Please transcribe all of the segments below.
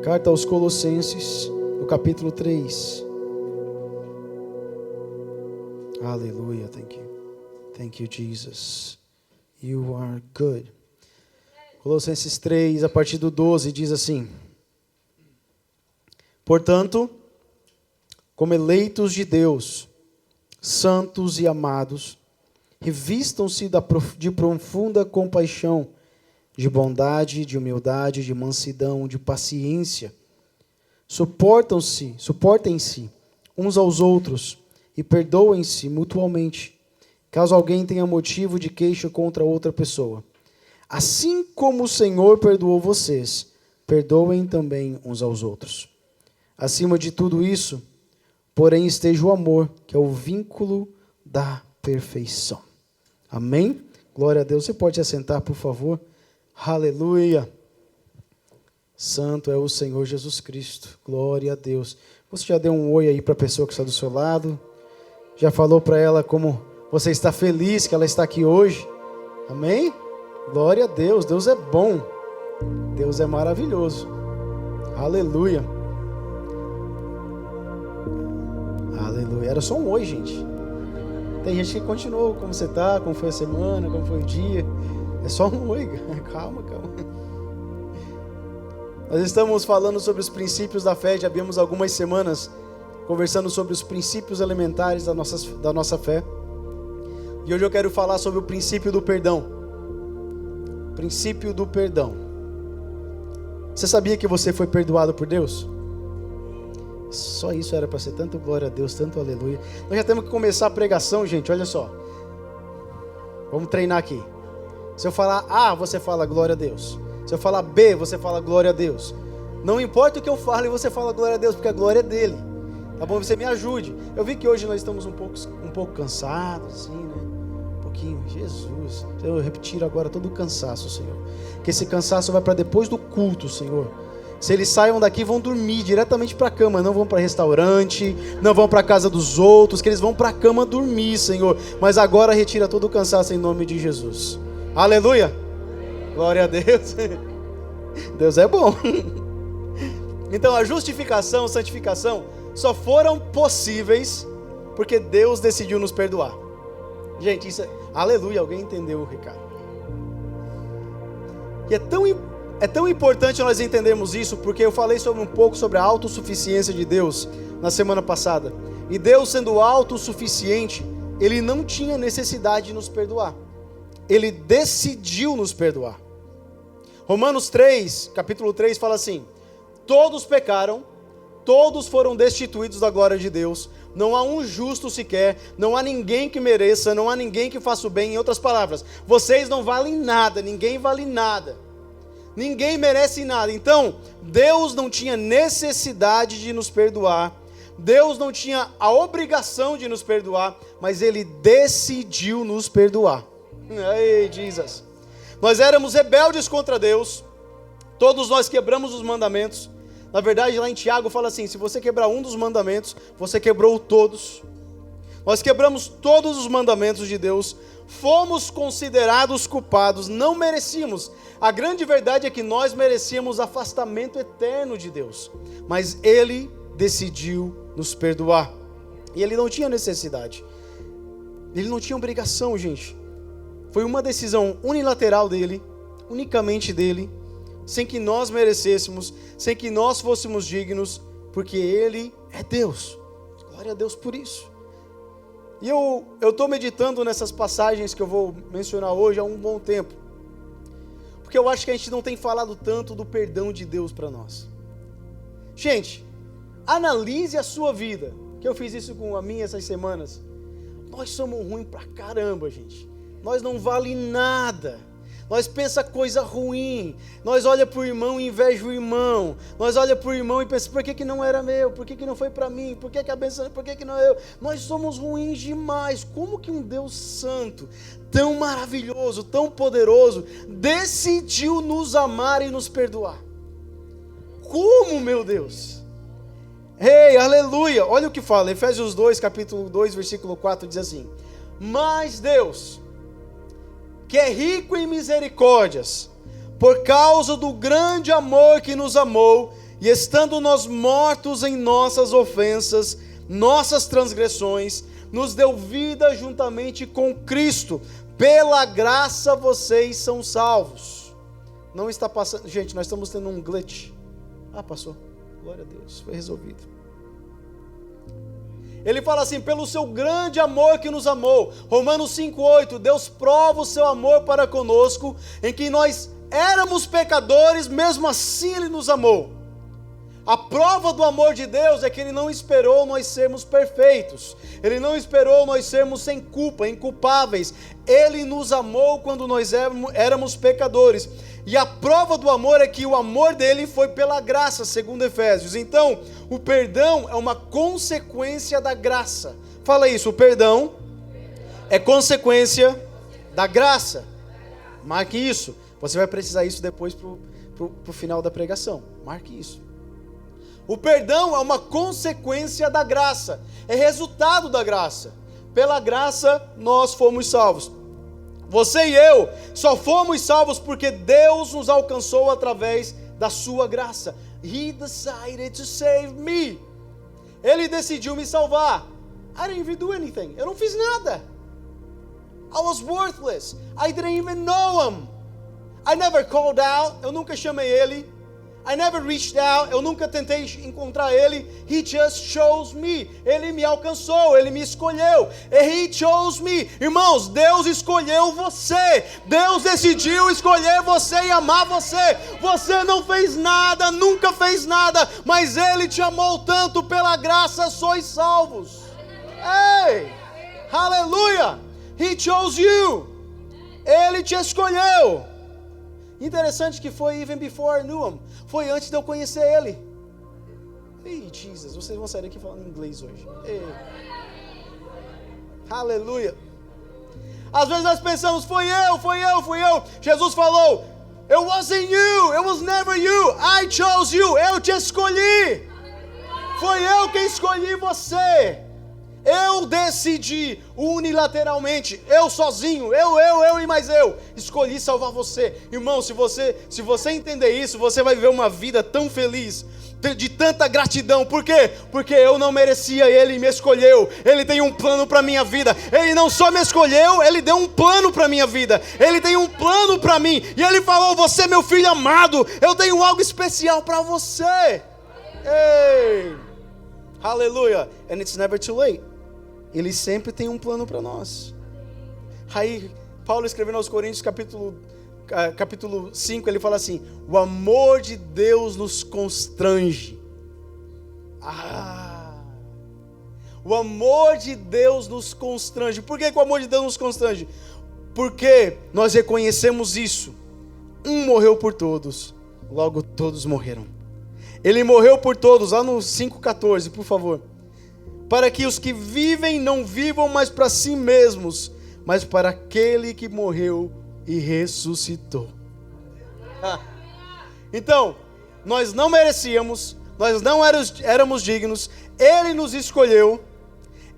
Carta aos Colossenses, no capítulo 3. Aleluia, thank you. Thank you, Jesus. You are good. Colossenses 3, a partir do 12, diz assim: Portanto, como eleitos de Deus, santos e amados, revistam-se de profunda compaixão, de bondade, de humildade, de mansidão, de paciência. Suportem-se uns aos outros e perdoem-se mutuamente, caso alguém tenha motivo de queixa contra outra pessoa. Assim como o Senhor perdoou vocês, perdoem também uns aos outros. Acima de tudo isso, porém, esteja o amor, que é o vínculo da perfeição. Amém? Glória a Deus. Você pode se assentar, por favor? Aleluia. Santo é o Senhor Jesus Cristo. Glória a Deus. Você já deu um oi aí para a pessoa que está do seu lado? Já falou para ela como você está feliz que ela está aqui hoje? Amém? Glória a Deus. Deus é bom. Deus é maravilhoso. Aleluia. Aleluia. Era só um oi, gente. Tem gente que continuou como você está, como foi a semana, como foi o dia. É só um oi. Calma. Nós estamos falando sobre os princípios da fé. Já vimos algumas semanas conversando sobre os princípios elementares da nossa fé. E hoje eu quero falar sobre o princípio do perdão. Princípio do perdão. Você sabia que você foi perdoado por Deus? Só isso era para ser tanto glória a Deus, tanto aleluia. Nós já temos que começar a pregação, gente, olha só. Vamos treinar aqui. Se eu falar A, você fala glória a Deus. Se eu falar B, você fala glória a Deus. Não importa o que eu falo, você fala glória a Deus, porque a glória é dele. Tá bom? Você me ajude. Eu vi que hoje nós estamos um pouco cansados, assim, né? Um pouquinho. Jesus. Eu retiro agora todo o cansaço, Senhor. Que esse cansaço vai para depois do culto, Senhor. Se eles saiam daqui, vão dormir diretamente para a cama. Não vão para restaurante, não vão para a casa dos outros, que eles vão para a cama dormir, Senhor. Mas agora retira todo o cansaço em nome de Jesus. Aleluia. Glória a Deus. Deus é bom. Então a justificação, santificação só foram possíveis porque Deus decidiu nos perdoar. Gente, isso é... Aleluia, alguém entendeu o recado. E é tão importante nós entendermos isso, porque eu falei um pouco sobre a autossuficiência de Deus na semana passada. E Deus, sendo autossuficiente, Ele não tinha necessidade de nos perdoar. Ele decidiu nos perdoar. Romanos 3, capítulo 3, fala assim: todos pecaram, todos foram destituídos da glória de Deus, não há um justo sequer, não há ninguém que mereça, não há ninguém que faça o bem. Em outras palavras, vocês não valem nada, ninguém vale nada, ninguém merece nada. Então, Deus não tinha necessidade de nos perdoar, Deus não tinha a obrigação de nos perdoar, mas Ele decidiu nos perdoar. Ei, Jesus. Nós éramos rebeldes contra Deus, todos nós quebramos os mandamentos. Na verdade, lá em Tiago fala assim: se você quebrar um dos mandamentos, você quebrou todos. Nós quebramos todos os mandamentos de Deus, fomos considerados culpados, não merecíamos. A grande verdade é que nós merecíamos afastamento eterno de Deus, mas Ele decidiu nos perdoar. E Ele não tinha necessidade, Ele não tinha obrigação, gente. Foi uma decisão unilateral dele, unicamente dele, sem que nós merecêssemos, sem que nós fôssemos dignos, porque Ele é Deus. Glória a Deus por isso. E eu estou meditando nessas passagens que eu vou mencionar hoje há um bom tempo, porque eu acho que a gente não tem falado tanto do perdão de Deus para nós. Gente, analise a sua vida, que eu fiz isso com a minha essas semanas. Nós somos ruins pra caramba, gente. Nós não vale nada. Nós pensa coisa ruim. Nós olha para o irmão e inveja o irmão. Nós olha para o irmão e pensa: por que não era meu? Por que não foi para mim? Por que a benção? Por que não eu? Nós somos ruins demais. Como que um Deus santo, tão maravilhoso, tão poderoso, decidiu nos amar e nos perdoar? Como, meu Deus? Ei, aleluia. Olha o que fala, Efésios 2, capítulo 2, versículo 4, diz assim: mas Deus, que é rico em misericórdias, por causa do grande amor que nos amou, E estando nós mortos em nossas ofensas, nossas transgressões, nos deu vida juntamente com Cristo. Pela graça vocês são salvos. Não está passando... Gente, nós estamos tendo um glitch. Passou. Glória a Deus, foi resolvido. Ele fala assim: pelo seu grande amor que nos amou. Romanos 5,8. Deus prova o seu amor para conosco, em que nós éramos pecadores, mesmo assim Ele nos amou. A prova do amor de Deus é que Ele não esperou nós sermos perfeitos. Ele não esperou nós sermos sem culpa, inculpáveis. Ele nos amou quando nós éramos pecadores. E a prova do amor é que o amor dele foi pela graça, segundo Efésios. Então, o perdão é uma consequência da graça. Fala isso, o perdão é consequência da graça. Marque isso. Você vai precisar isso depois pro final da pregação. Marque isso. O perdão é uma consequência da graça, é resultado da graça. Pela graça nós fomos salvos. Você e eu só fomos salvos porque Deus nos alcançou através da sua graça. He decided to save me. Ele decidiu me salvar. I didn't even do anything. Eu não fiz nada. I was worthless. I didn't even know him. I never called out. Eu nunca chamei ele. I never reached out. Eu nunca tentei encontrar ele. He just chose me. Ele me alcançou. Ele me escolheu. He chose me. Irmãos, Deus escolheu você. Deus decidiu escolher você e amar você. Você não fez nada, nunca fez nada, mas Ele te amou tanto. Pela graça sois salvos. Ei, aleluia. He chose you. Ele te escolheu. Interessante que foi even before I knew him. Foi antes de eu conhecer ele. Ei, Jesus, vocês vão sair daqui falando inglês hoje. Ei. Aleluia. Às vezes nós pensamos, fui eu. Jesus falou, it wasn't you, it was never you, I chose you, eu te escolhi. Foi eu quem escolhi você. Eu decidi unilateralmente, eu sozinho, eu e mais eu, escolhi salvar você. Irmão, se você entender isso, você vai viver uma vida tão feliz, de tanta gratidão. Por quê? Porque eu não merecia, Ele me escolheu. Ele tem um plano para minha vida. Ele não só me escolheu, Ele deu um plano para minha vida. Ele tem um plano para mim. E Ele falou, você meu filho amado, eu tenho algo especial para você. Ei, aleluia. And it's never too late. Ele sempre tem um plano para nós. Aí, Paulo escrevendo aos Coríntios, capítulo 5, ele fala assim, o amor de Deus nos constrange. O amor de Deus nos constrange. Por que o amor de Deus nos constrange? Porque nós reconhecemos isso. Um morreu por todos, logo todos morreram. Ele morreu por todos, lá no 5,14, por favor. Para que os que vivem não vivam mais para si mesmos, mas para aquele que morreu e ressuscitou. Então, nós não merecíamos, nós não éramos dignos, Ele nos escolheu,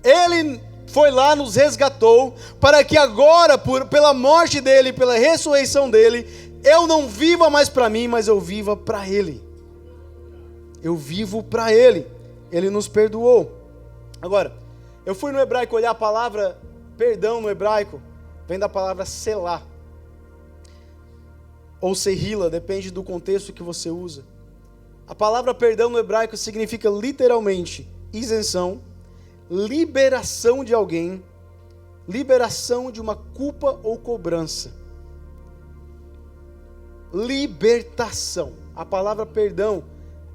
Ele foi lá, nos resgatou, para que agora, pela morte dEle, pela ressurreição dEle, eu não viva mais para mim, mas eu viva para Ele. Eu vivo para Ele. Ele nos perdoou. Agora, eu fui no hebraico olhar a palavra perdão no hebraico, vem da palavra selá, ou serrila, depende do contexto que você usa. A palavra perdão no hebraico significa literalmente isenção, liberação de alguém, liberação de uma culpa ou cobrança. Libertação. A palavra perdão,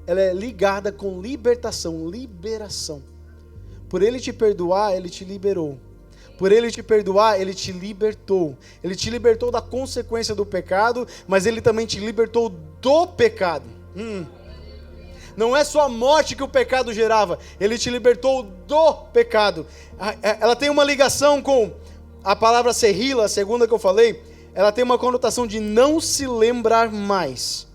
ela é ligada com libertação, liberação. Por Ele te perdoar, Ele te liberou. Por Ele te perdoar, Ele te libertou. Ele te libertou da consequência do pecado, mas Ele também te libertou do pecado. Não é só a morte que o pecado gerava, Ele te libertou do pecado. Ela tem uma ligação com a palavra serrila, a segunda que eu falei, ela tem uma conotação de não se lembrar mais.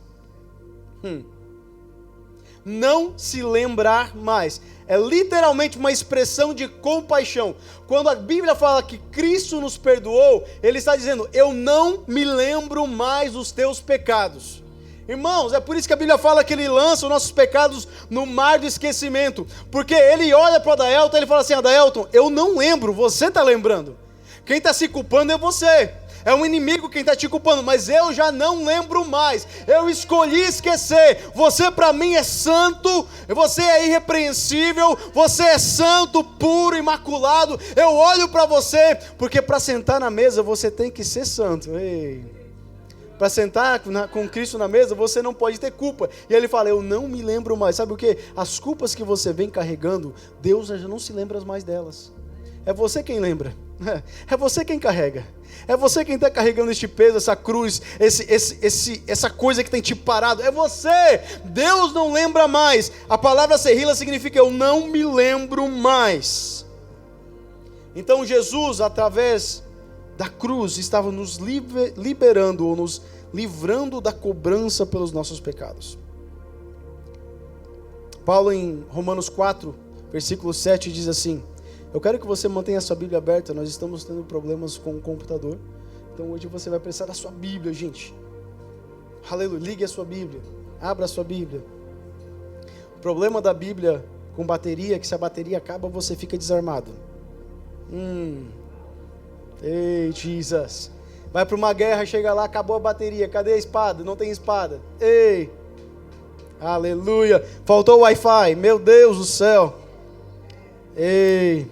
Não se lembrar mais. É literalmente uma expressão de compaixão. Quando a Bíblia fala que Cristo nos perdoou, Ele está dizendo, eu não me lembro mais dos teus pecados. Irmãos, é por isso que a Bíblia fala que Ele lança os nossos pecados no mar do esquecimento. Porque Ele olha para o Adaelton e Ele fala assim: Adaelton, eu não lembro, você está lembrando. Quem está se culpando é você. É um inimigo quem está te culpando, mas eu já não lembro mais. Eu escolhi esquecer. Você para mim é santo, você é irrepreensível, você é santo, puro, imaculado. Eu olho para você, porque para sentar na mesa você tem que ser santo. Para sentar com Cristo na mesa, você não pode ter culpa. E ele fala: eu não me lembro mais. Sabe o que? As culpas que você vem carregando, Deus já não se lembra mais delas. É você quem lembra. É você quem carrega. É você quem está carregando este peso, essa cruz, essa coisa que tem te parado. É você. Deus não lembra mais. A palavra serrila significa eu não me lembro mais. Então Jesus, através da cruz, estava nos liberando ou nos livrando da cobrança pelos nossos pecados. Paulo em Romanos 4, versículo 7 diz assim: eu quero que você mantenha a sua Bíblia aberta, nós estamos tendo problemas com o computador, então hoje você vai precisar da sua Bíblia, gente. Aleluia, ligue a sua Bíblia, abra a sua Bíblia. O problema da Bíblia com bateria é que se a bateria acaba, você fica desarmado. Ei, Jesus. Vai para uma guerra, chega lá, acabou a bateria, cadê a espada? Não tem espada. Ei, aleluia, faltou o Wi-Fi, meu Deus do céu. Ei,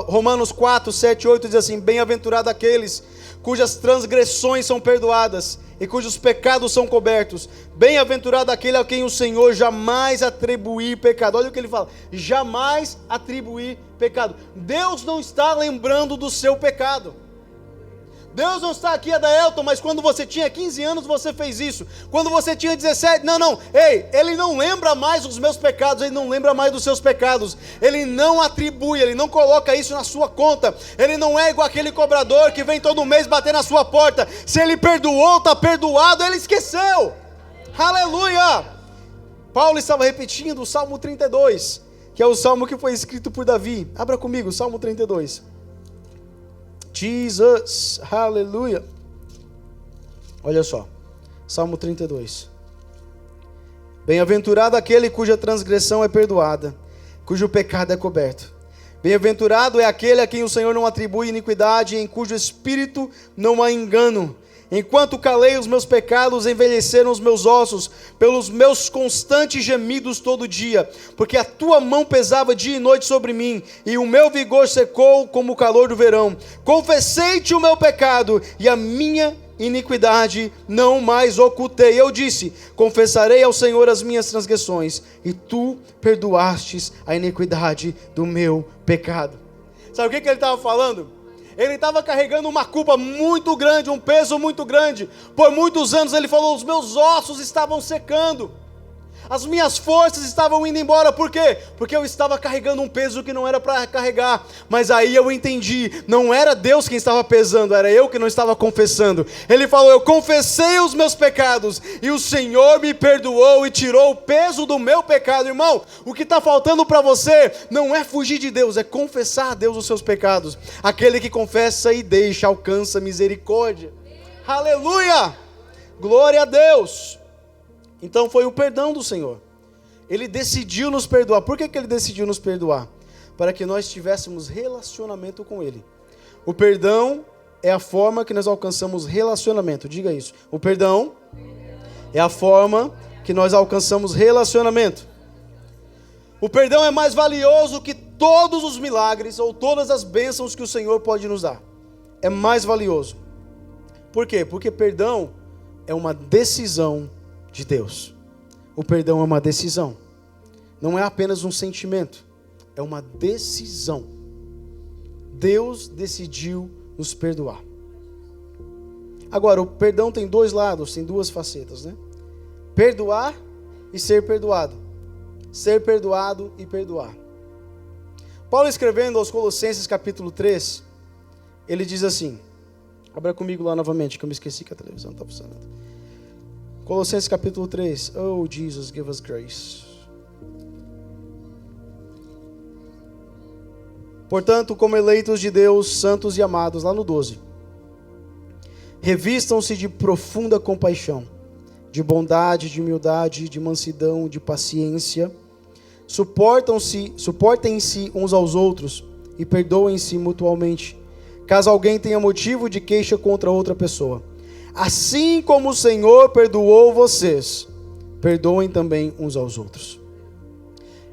Romanos 4, 7, 8 diz assim: bem-aventurado aqueles cujas transgressões são perdoadas e cujos pecados são cobertos. Bem-aventurado aquele a quem o Senhor jamais atribuir pecado. Olha o que ele fala: jamais atribuir pecado. Deus não está lembrando do seu pecado. Deus não está aqui, Adaelton, mas quando você tinha 15 anos você fez isso. Quando você tinha 17, não. Ei, Ele não lembra mais dos meus pecados, Ele não lembra mais dos seus pecados. Ele não atribui, Ele não coloca isso na sua conta. Ele não é igual aquele cobrador que vem todo mês bater na sua porta. Se Ele perdoou, está perdoado, Ele esqueceu. Aleluia! Paulo estava repetindo o Salmo 32, que é o salmo que foi escrito por Davi. Abra comigo, Salmo 32. Jesus, aleluia. Olha só, Salmo 32. Bem-aventurado aquele cuja transgressão é perdoada, cujo pecado é coberto. Bem-aventurado é aquele a quem o Senhor não atribui iniquidade, em cujo espírito não há engano. Enquanto calei os meus pecados, envelheceram os meus ossos, pelos meus constantes gemidos todo dia, porque a tua mão pesava dia e noite sobre mim, e o meu vigor secou como o calor do verão. Confessei-te o meu pecado, e a minha iniquidade não mais ocultei. Eu disse: confessarei ao Senhor as minhas transgressões, e tu perdoastes a iniquidade do meu pecado. Sabe o que ele estava falando? Ele estava carregando uma culpa muito grande, um peso muito grande. Por muitos anos ele falou: os meus ossos estavam secando, as minhas forças estavam indo embora. Por quê? Porque eu estava carregando um peso que não era para carregar. Mas aí eu entendi, não era Deus quem estava pesando, era eu que não estava confessando. Ele falou: eu confessei os meus pecados, e o Senhor me perdoou e tirou o peso do meu pecado. Irmão, o que está faltando para você não é fugir de Deus, é confessar a Deus os seus pecados. Aquele que confessa e deixa alcança misericórdia. Aleluia! Glória a Deus! Então foi o perdão do Senhor. Ele decidiu nos perdoar. Por que Ele decidiu nos perdoar? Para que nós tivéssemos relacionamento com Ele. O perdão é a forma que nós alcançamos relacionamento. Diga isso. O perdão é a forma que nós alcançamos relacionamento. O perdão é mais valioso que todos os milagres ou todas as bênçãos que o Senhor pode nos dar. É mais valioso. Por quê? Porque perdão é uma decisão de Deus. O perdão é uma decisão. Não é apenas um sentimento. É uma decisão. Deus decidiu nos perdoar. Agora, o perdão tem dois lados, tem duas facetas, né? Perdoar e ser perdoado. Ser perdoado e perdoar. Paulo, escrevendo aos Colossenses capítulo 3, ele diz assim, abra comigo lá novamente, que eu me esqueci que a televisão está funcionando. Colossenses capítulo 3. Oh, Jesus, give us grace. Portanto, como eleitos de Deus, santos e amados, lá no 12, revistam-se de profunda compaixão, de bondade, de humildade, de mansidão, de paciência. Suportem-se uns aos outros e perdoem-se mutualmente, caso alguém tenha motivo de queixa contra outra pessoa. Assim como o Senhor perdoou vocês, perdoem também uns aos outros.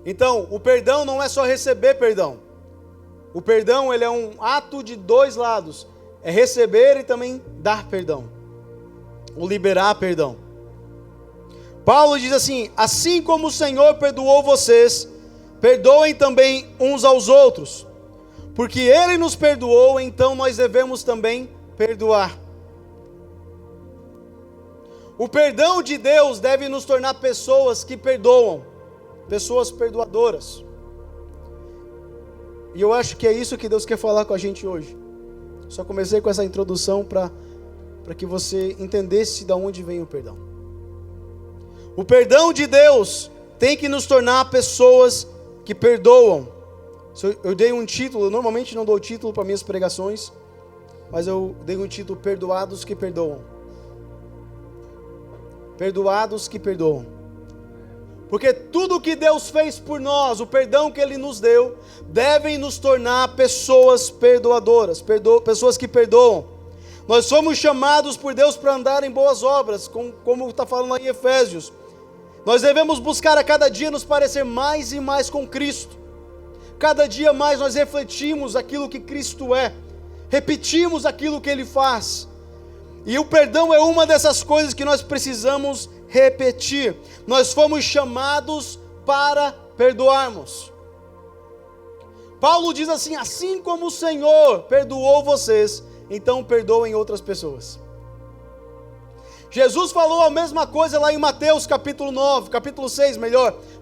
Então, o perdão não é só receber perdão. O perdão, ele é um ato de dois lados. É receber e também dar perdão. O liberar perdão. Paulo diz assim: assim como o Senhor perdoou vocês, perdoem também uns aos outros. Porque Ele nos perdoou, então nós devemos também perdoar. O perdão de Deus deve nos tornar pessoas que perdoam, pessoas perdoadoras. E eu acho que é isso que Deus quer falar com a gente hoje. Só comecei com essa introdução para que você entendesse de onde vem o perdão. O perdão de Deus tem que nos tornar pessoas que perdoam. Eu dei um título, eu normalmente não dou título para minhas pregações, mas eu dei um título: Perdoados que Perdoam. Perdoados que perdoam. Porque tudo que Deus fez por nós, o perdão que Ele nos deu, devem nos tornar pessoas perdoadoras, pessoas que perdoam. Nós fomos chamados por Deus para andar em boas obras, como está falando lá em Efésios. Nós devemos buscar a cada dia nos parecer mais e mais com Cristo. Cada dia mais nós refletimos aquilo que Cristo é, repetimos aquilo que Ele faz. E o perdão é uma dessas coisas que nós precisamos repetir. Nós fomos chamados para perdoarmos. Paulo diz assim: assim como o Senhor perdoou vocês, então perdoem outras pessoas. Jesus falou a mesma coisa lá em Mateus capítulo 6,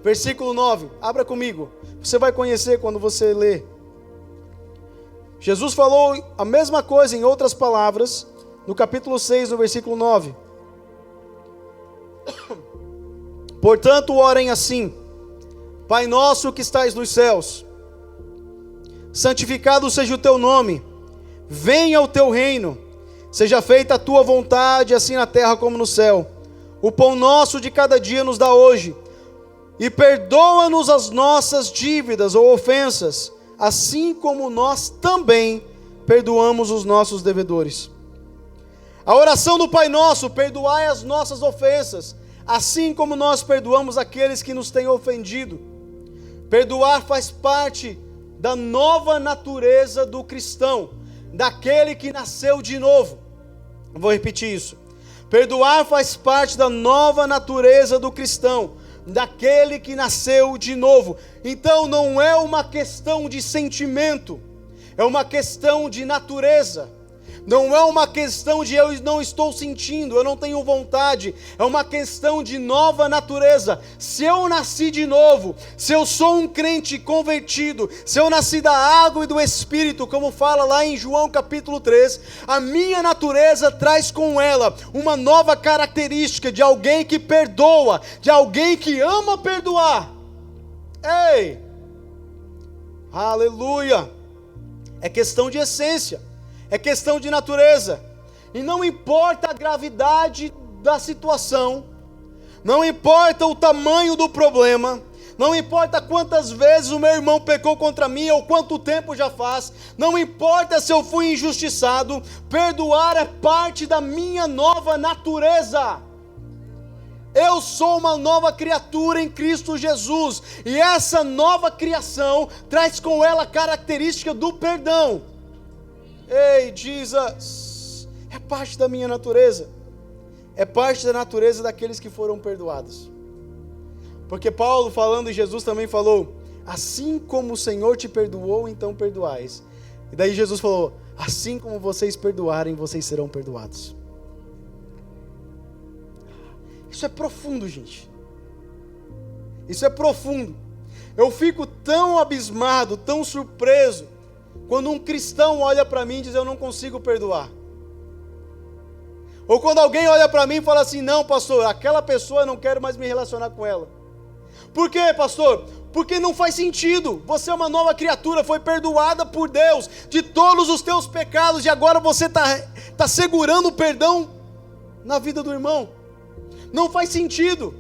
versículo 9. Abra comigo, você vai conhecer quando você ler. Jesus falou a mesma coisa em outras palavras, no capítulo 6, no versículo 9. Portanto, orem assim: Pai nosso que estais nos céus, santificado seja o teu nome, venha o teu reino, seja feita a tua vontade, assim na terra como no céu. O pão nosso de cada dia nos dá hoje, e perdoa-nos as nossas dívidas ou ofensas, assim como nós também perdoamos os nossos devedores. A oração do Pai Nosso: perdoai as nossas ofensas, assim como nós perdoamos aqueles que nos têm ofendido. Perdoar faz parte da nova natureza do cristão, daquele que nasceu de novo. Vou repetir isso. Perdoar faz parte da nova natureza do cristão, daquele que nasceu de novo. Então não é uma questão de sentimento, é uma questão de natureza. Não é uma questão de eu não estou sentindo, eu não tenho vontade. É uma questão de nova natureza. Se eu nasci de novo, se eu sou um crente convertido, se eu nasci da água e do Espírito, como fala lá em João capítulo 3, a minha natureza traz com ela uma nova característica de alguém que perdoa, de alguém que ama perdoar. Ei! Aleluia! É questão de essência. É questão de natureza. E não importa a gravidade da situação, não importa o tamanho do problema, não importa quantas vezes o meu irmão pecou contra mim ou quanto tempo já faz, não importa se eu fui injustiçado, perdoar é parte da minha nova natureza. Eu sou uma nova criatura em Cristo Jesus, e essa nova criação traz com ela a característica do perdão. Ei, Jesus, é parte da minha natureza, é parte da natureza daqueles que foram perdoados. Porque Paulo, falando, e Jesus também falou: assim como o Senhor te perdoou, então perdoais. E daí Jesus falou: assim como vocês perdoarem, vocês serão perdoados. Isso é profundo, gente. Isso é profundo. Eu fico tão abismado, tão surpreso, quando um cristão olha para mim e diz: eu não consigo perdoar. Ou quando alguém olha para mim e fala assim: não, pastor, aquela pessoa eu não quero mais me relacionar com ela. Por quê, pastor? Porque não faz sentido. Você é uma nova criatura, foi perdoada por Deus de todos os teus pecados, e agora você está segurando o perdão na vida do irmão. Não faz sentido.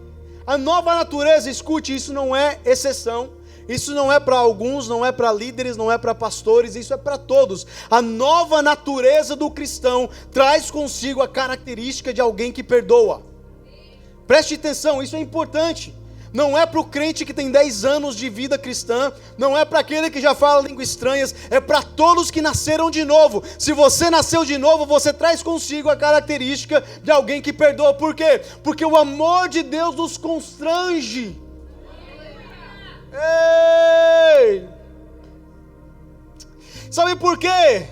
A nova natureza, escute, isso não é exceção. Isso não é para alguns, não é para líderes, não é para pastores, isso é para todos. A nova natureza do cristão traz consigo a característica de alguém que perdoa. Preste atenção, isso é importante. Não é para o crente que tem 10 anos de vida cristã, não é para aquele que já fala línguas estranhas, é para todos que nasceram de novo. Se você nasceu de novo, você traz consigo a característica de alguém que perdoa. Por quê? Porque o amor de Deus nos constrange. Ei! Sabe por quê?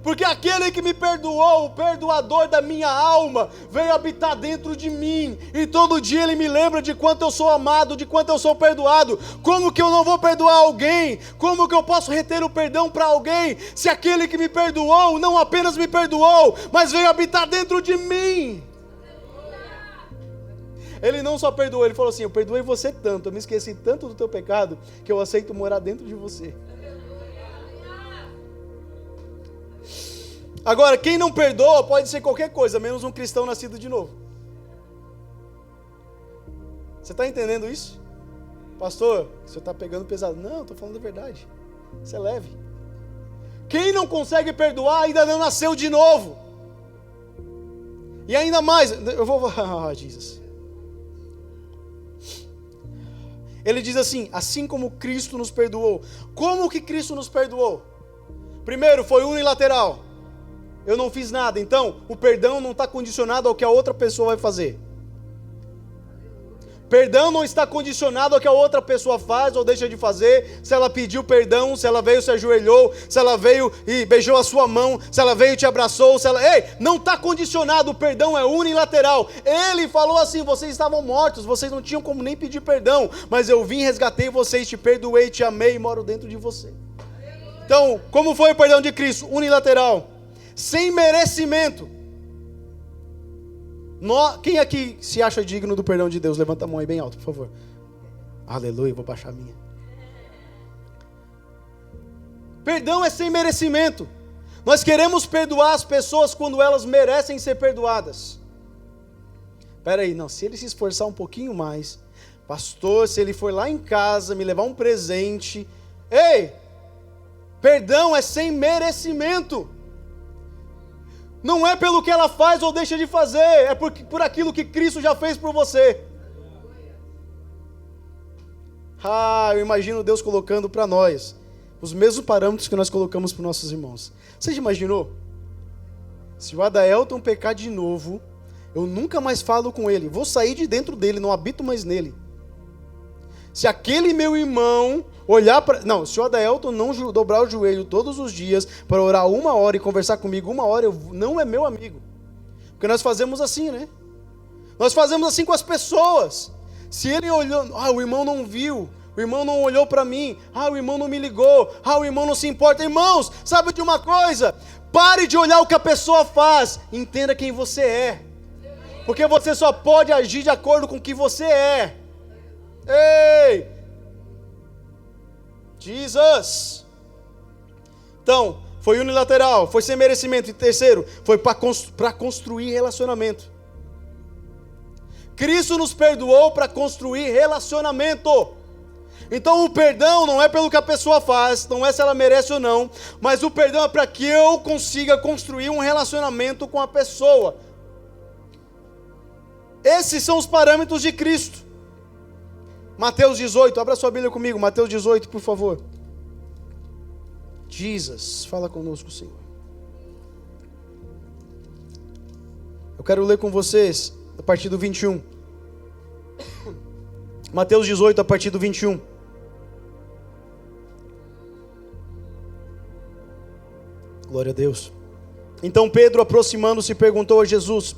Porque aquele que me perdoou, o perdoador da minha alma, veio habitar dentro de mim, e todo dia ele me lembra de quanto eu sou amado, de quanto eu sou perdoado. Como que eu não vou perdoar alguém? Como que eu posso reter o perdão para alguém, se aquele que me perdoou, não apenas me perdoou, mas veio habitar dentro de mim? Ele não só perdoou, ele falou assim: eu perdoei você tanto, eu me esqueci tanto do teu pecado, que eu aceito morar dentro de você. Agora, quem não perdoa pode ser qualquer coisa, menos um cristão nascido de novo. Você está entendendo isso? Pastor, você está pegando pesado. Não, estou falando a verdade. Isso é leve. Quem não consegue perdoar ainda não nasceu de novo. E ainda mais, eu vou... Ah, Jesus. Ele diz assim como Cristo nos perdoou. Como que Cristo nos perdoou? Primeiro, foi unilateral. Eu não fiz nada, então o perdão não está condicionado ao que a outra pessoa vai fazer. Perdão não está condicionado ao que a outra pessoa faz ou deixa de fazer. Se ela pediu perdão, se ela veio, se ajoelhou, se ela veio e beijou a sua mão, se ela veio e te abraçou, se ela... Ei, não está condicionado, o perdão é unilateral. Ele falou assim: vocês estavam mortos, vocês não tinham como nem pedir perdão, mas eu vim, resgatei vocês, te perdoei, te amei e moro dentro de você. Então, como foi o perdão de Cristo? Unilateral. Sem merecimento. Quem aqui se acha digno do perdão de Deus? Levanta a mão aí bem alto, por favor. Aleluia, vou baixar a minha. Perdão é sem merecimento. Nós queremos perdoar as pessoas quando elas merecem ser perdoadas. Espera aí, não, se ele se esforçar um pouquinho mais, pastor, se ele for lá em casa me levar um presente, ei, perdão é sem merecimento. Não é pelo que ela faz ou deixa de fazer, é por aquilo que Cristo já fez por você. Eu imagino Deus colocando para nós os mesmos parâmetros que nós colocamos para os nossos irmãos. Você já imaginou? Se o Adaelton pecar de novo, eu nunca mais falo com ele, vou sair de dentro dele, não habito mais nele. Se aquele meu irmão olhar para... Não, se o Adaelton não dobrar o joelho todos os dias para orar 1 hora e conversar comigo 1 hora, não é meu amigo. Porque nós fazemos assim, né? Nós fazemos assim com as pessoas. Se ele olhou... o irmão não viu, o irmão não olhou para mim, o irmão não me ligou, o irmão não se importa. Irmãos, sabe de uma coisa? Pare de olhar o que a pessoa faz, entenda quem você é. Porque você só pode agir de acordo com o que você é. Ei! Jesus! Então, foi unilateral, foi sem merecimento. E terceiro, foi para construir relacionamento. Cristo nos perdoou para construir relacionamento. Então o perdão não é pelo que a pessoa faz, não é se ela merece ou não, mas o perdão é para que eu consiga construir um relacionamento com a pessoa. Esses são os parâmetros de Cristo. Mateus 18, abra sua Bíblia comigo, Mateus 18, por favor. Jesus, fala conosco, Senhor. Eu quero ler com vocês a partir do 21. Mateus 18, a partir do 21. Glória a Deus. Então Pedro, aproximando-se, perguntou a Jesus: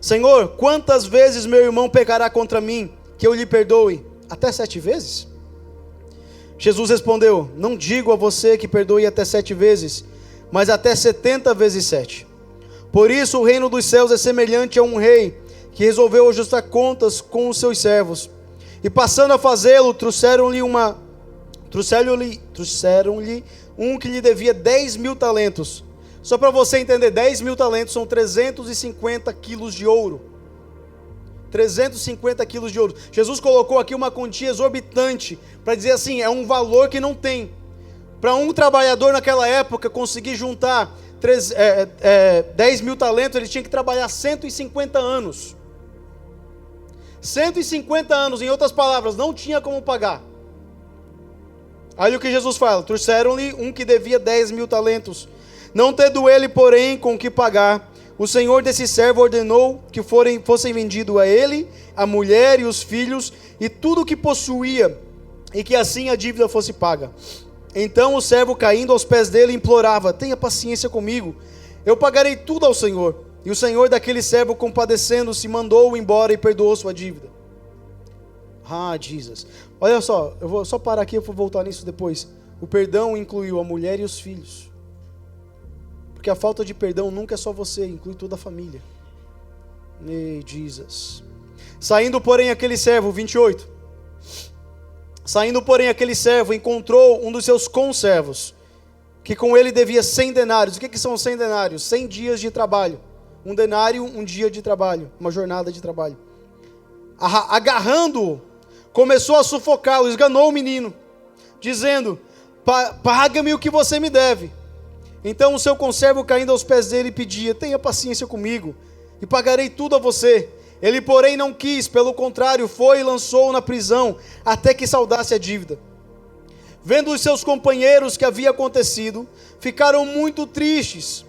Senhor, quantas vezes meu irmão pecará contra mim, que eu lhe perdoe? Até 7 vezes? Jesus respondeu: não digo a você que perdoe até 7 vezes, mas até 70 vezes 7. Por isso o reino dos céus é semelhante a um rei que resolveu ajustar contas com os seus servos. E passando a fazê-lo, trouxeram-lhe um que lhe devia 10.000 talentos. Só para você entender, 10.000 talentos são 350 quilos de ouro. 350 quilos de ouro. Jesus colocou aqui uma quantia exorbitante, para dizer assim, é um valor que não tem. Para um trabalhador naquela época conseguir juntar 10 mil talentos, ele tinha que trabalhar 150 anos. 150 anos, em outras palavras, não tinha como pagar. Olha o que Jesus fala: trouxeram-lhe um que devia 10 mil talentos. Não tendo ele, porém, com o que pagar, o senhor desse servo ordenou que fossem vendidos a ele, a mulher e os filhos, e tudo o que possuía, e que assim a dívida fosse paga. Então o servo, caindo aos pés dele, implorava: tenha paciência comigo, eu pagarei tudo ao senhor. E o senhor daquele servo, compadecendo-se, mandou-o embora e perdoou sua dívida. Jesus. Olha só, eu vou só parar aqui, eu vou voltar nisso depois. O perdão incluiu a mulher e os filhos. Porque a falta de perdão nunca é só você, inclui toda a família. Jesus. Saindo, porém, aquele servo, 28. Saindo, porém, aquele servo encontrou um dos seus conservos, que com ele devia 100 denários. O que são 100 denários? 100 dias de trabalho. Um denário, um dia de trabalho, uma jornada de trabalho. Agarrando-o, começou a sufocá-lo, esganou o menino, dizendo: paga-me o que você me deve. Então o seu conservo, caindo aos pés dele, pedia: tenha paciência comigo, e pagarei tudo a você. Ele, porém, não quis, pelo contrário, foi e lançou-o na prisão, até que saldasse a dívida. Vendo os seus companheiros que havia acontecido, ficaram muito tristes,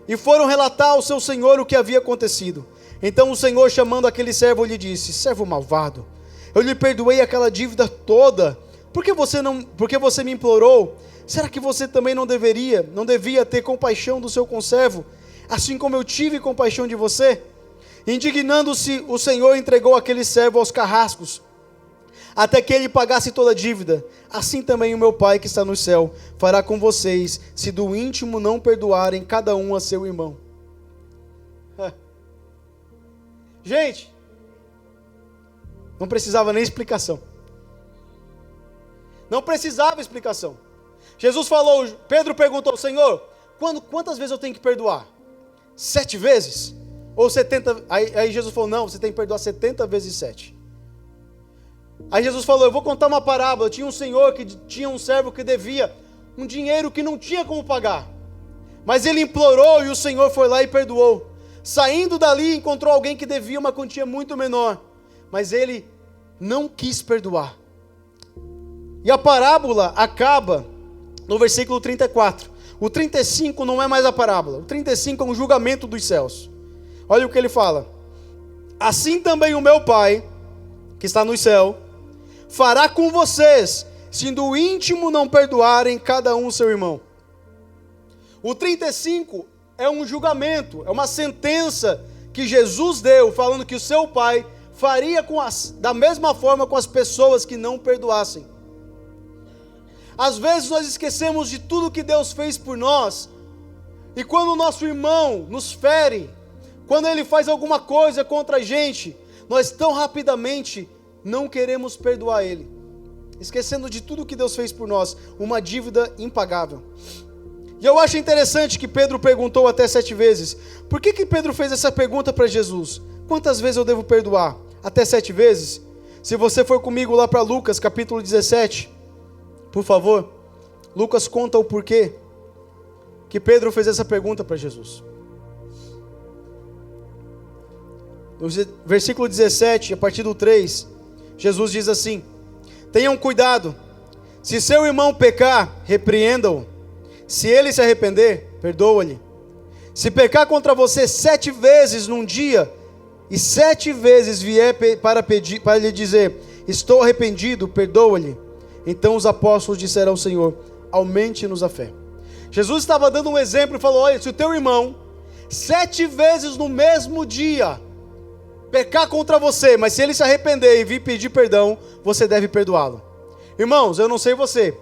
e foram relatar ao seu senhor o que havia acontecido. Então o senhor, chamando aquele servo, lhe disse: servo malvado, eu lhe perdoei aquela dívida toda, por que você me implorou? Será que você também não devia ter compaixão do seu conservo, assim como eu tive compaixão de você? Indignando-se, o senhor entregou aquele servo aos carrascos, até que ele pagasse toda a dívida. Assim também o meu Pai que está no céu fará com vocês, se do íntimo não perdoarem cada um a seu irmão. Gente, não precisava nem explicação. Não precisava explicação. Jesus falou, Pedro perguntou: Senhor, quantas vezes eu tenho que perdoar? 7 vezes? Ou 70? Aí Jesus falou: não, você tem que perdoar 70 vezes 7. Aí Jesus falou: eu vou contar uma parábola. Tinha um senhor que tinha um servo que devia um dinheiro que não tinha como pagar, mas ele implorou e o Senhor foi lá e perdoou. Saindo dali, encontrou alguém que devia uma quantia muito menor, mas ele não quis perdoar. E a parábola acaba no versículo 34. O 35 não é mais a parábola. O 35 é um julgamento dos céus. Olha o que ele fala: assim também o meu Pai, que está no céu, fará com vocês, se do íntimo não perdoarem cada um seu irmão. O 35 é um julgamento, é uma sentença que Jesus deu, falando que o seu Pai faria da mesma forma com as pessoas que não perdoassem. Às vezes nós esquecemos de tudo que Deus fez por nós, e quando o nosso irmão nos fere, quando ele faz alguma coisa contra a gente, nós tão rapidamente não queremos perdoar ele, esquecendo de tudo que Deus fez por nós, uma dívida impagável. E eu acho interessante que Pedro perguntou até 7 vezes. Por que Pedro fez essa pergunta para Jesus? Quantas vezes eu devo perdoar? Até 7 vezes? Se você for comigo lá para Lucas capítulo 17, por favor. Lucas conta o porquê que Pedro fez essa pergunta para Jesus. No versículo 17, a partir do 3, Jesus diz assim: tenham cuidado, se seu irmão pecar, repreenda-o. Se ele se arrepender, perdoa-lhe. Se pecar contra você 7 vezes num dia, e 7 vezes vier para lhe dizer: estou arrependido, perdoa-lhe. Então os apóstolos disseram ao Senhor: aumente-nos a fé. Jesus estava dando um exemplo e falou: olha, se o teu irmão 7 vezes no mesmo dia pecar contra você, mas se ele se arrepender e vir pedir perdão, você deve perdoá-lo. Irmãos, eu não sei você,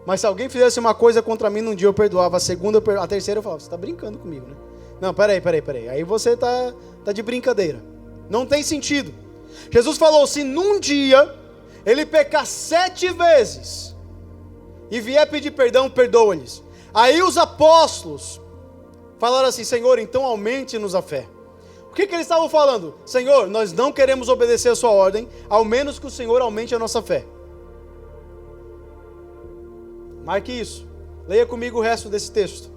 mas se alguém fizesse uma coisa contra mim num dia, eu perdoava. A segunda, a terceira eu falava: você está brincando comigo, né? Não, peraí. Aí você tá de brincadeira. Não tem sentido. Jesus falou: se num dia ele pecar 7 vezes e vier pedir perdão, perdoa-lhes. Aí os apóstolos falaram assim: Senhor, então aumente-nos a fé. O que eles estavam falando? Senhor, nós não queremos obedecer a sua ordem, ao menos que o Senhor aumente a nossa fé. Marque isso. Leia comigo o resto desse texto.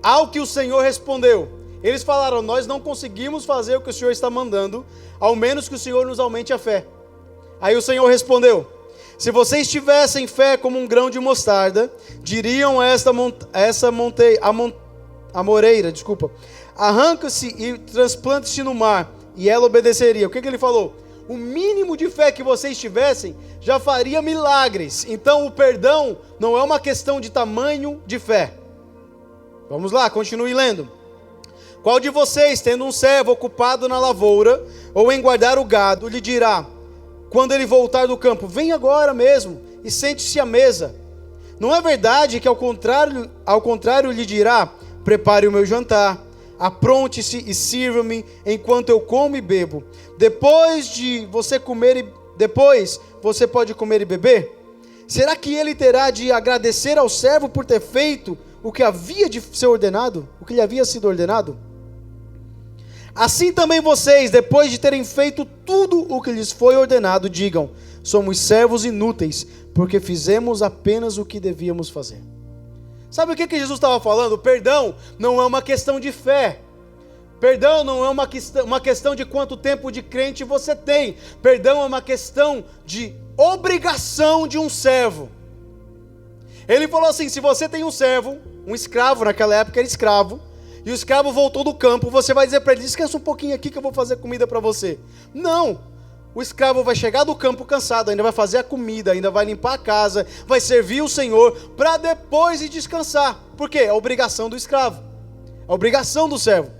Ao que o Senhor respondeu, eles falaram, nós não conseguimos fazer o que o Senhor está mandando, ao menos que o Senhor nos aumente a fé. Aí o Senhor respondeu, se vocês tivessem fé como um grão de mostarda, diriam a moreira, arranca-se e transplante-se no mar, e ela obedeceria. O que ele falou? O mínimo de fé que vocês tivessem já faria milagres. Então o perdão não é uma questão de tamanho de fé. Vamos lá, continue lendo. Qual de vocês, tendo um servo ocupado na lavoura, ou em guardar o gado, lhe dirá, quando ele voltar do campo, vem agora mesmo e sente-se à mesa? Não é verdade que ao contrário lhe dirá, prepare o meu jantar, apronte-se e sirva-me enquanto eu como e bebo. Depois você pode comer e beber? Será que ele terá de agradecer ao servo por ter feito o que havia de ser ordenado? O que lhe havia sido ordenado? Assim também vocês, depois de terem feito tudo o que lhes foi ordenado, digam, somos servos inúteis, porque fizemos apenas o que devíamos fazer. Sabe o que Jesus estava falando? Perdão não é uma questão de fé. Perdão não é uma questão de quanto tempo de crente você tem. Perdão é uma questão de obrigação de um servo. Ele falou assim, se você tem um servo, um escravo, naquela época era escravo, e o escravo voltou do campo, você vai dizer para ele, descansa um pouquinho aqui que eu vou fazer comida para você. Não, o escravo vai chegar do campo cansado, ainda vai fazer a comida, ainda vai limpar a casa, vai servir o Senhor, para depois ir descansar. Por quê? É a obrigação do escravo, a obrigação do servo.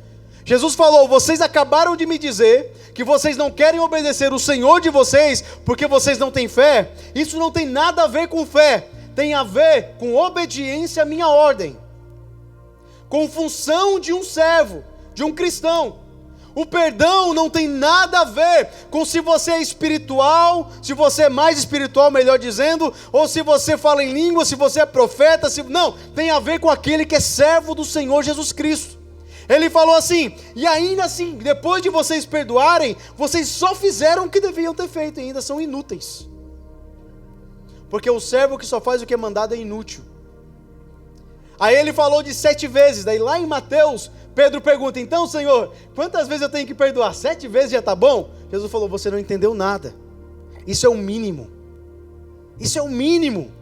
Jesus falou, vocês acabaram de me dizer que vocês não querem obedecer o Senhor de vocês, porque vocês não têm fé. Isso não tem nada a ver com fé, tem a ver com obediência à minha ordem, com função de um servo, de um cristão. O perdão não tem nada a ver com se você é espiritual, se você é mais espiritual, melhor dizendo, ou se você fala em língua, se você é profeta, não, tem a ver com aquele que é servo do Senhor Jesus Cristo. Ele falou assim, e ainda assim, depois de vocês perdoarem, vocês só fizeram o que deviam ter feito e ainda são inúteis. Porque o servo que só faz o que é mandado é inútil. Aí ele falou de 7 vezes, daí lá em Mateus, Pedro pergunta, então Senhor, quantas vezes eu tenho que perdoar? 7 vezes já está bom? Jesus falou, você não entendeu nada, isso é o mínimo, isso é o mínimo,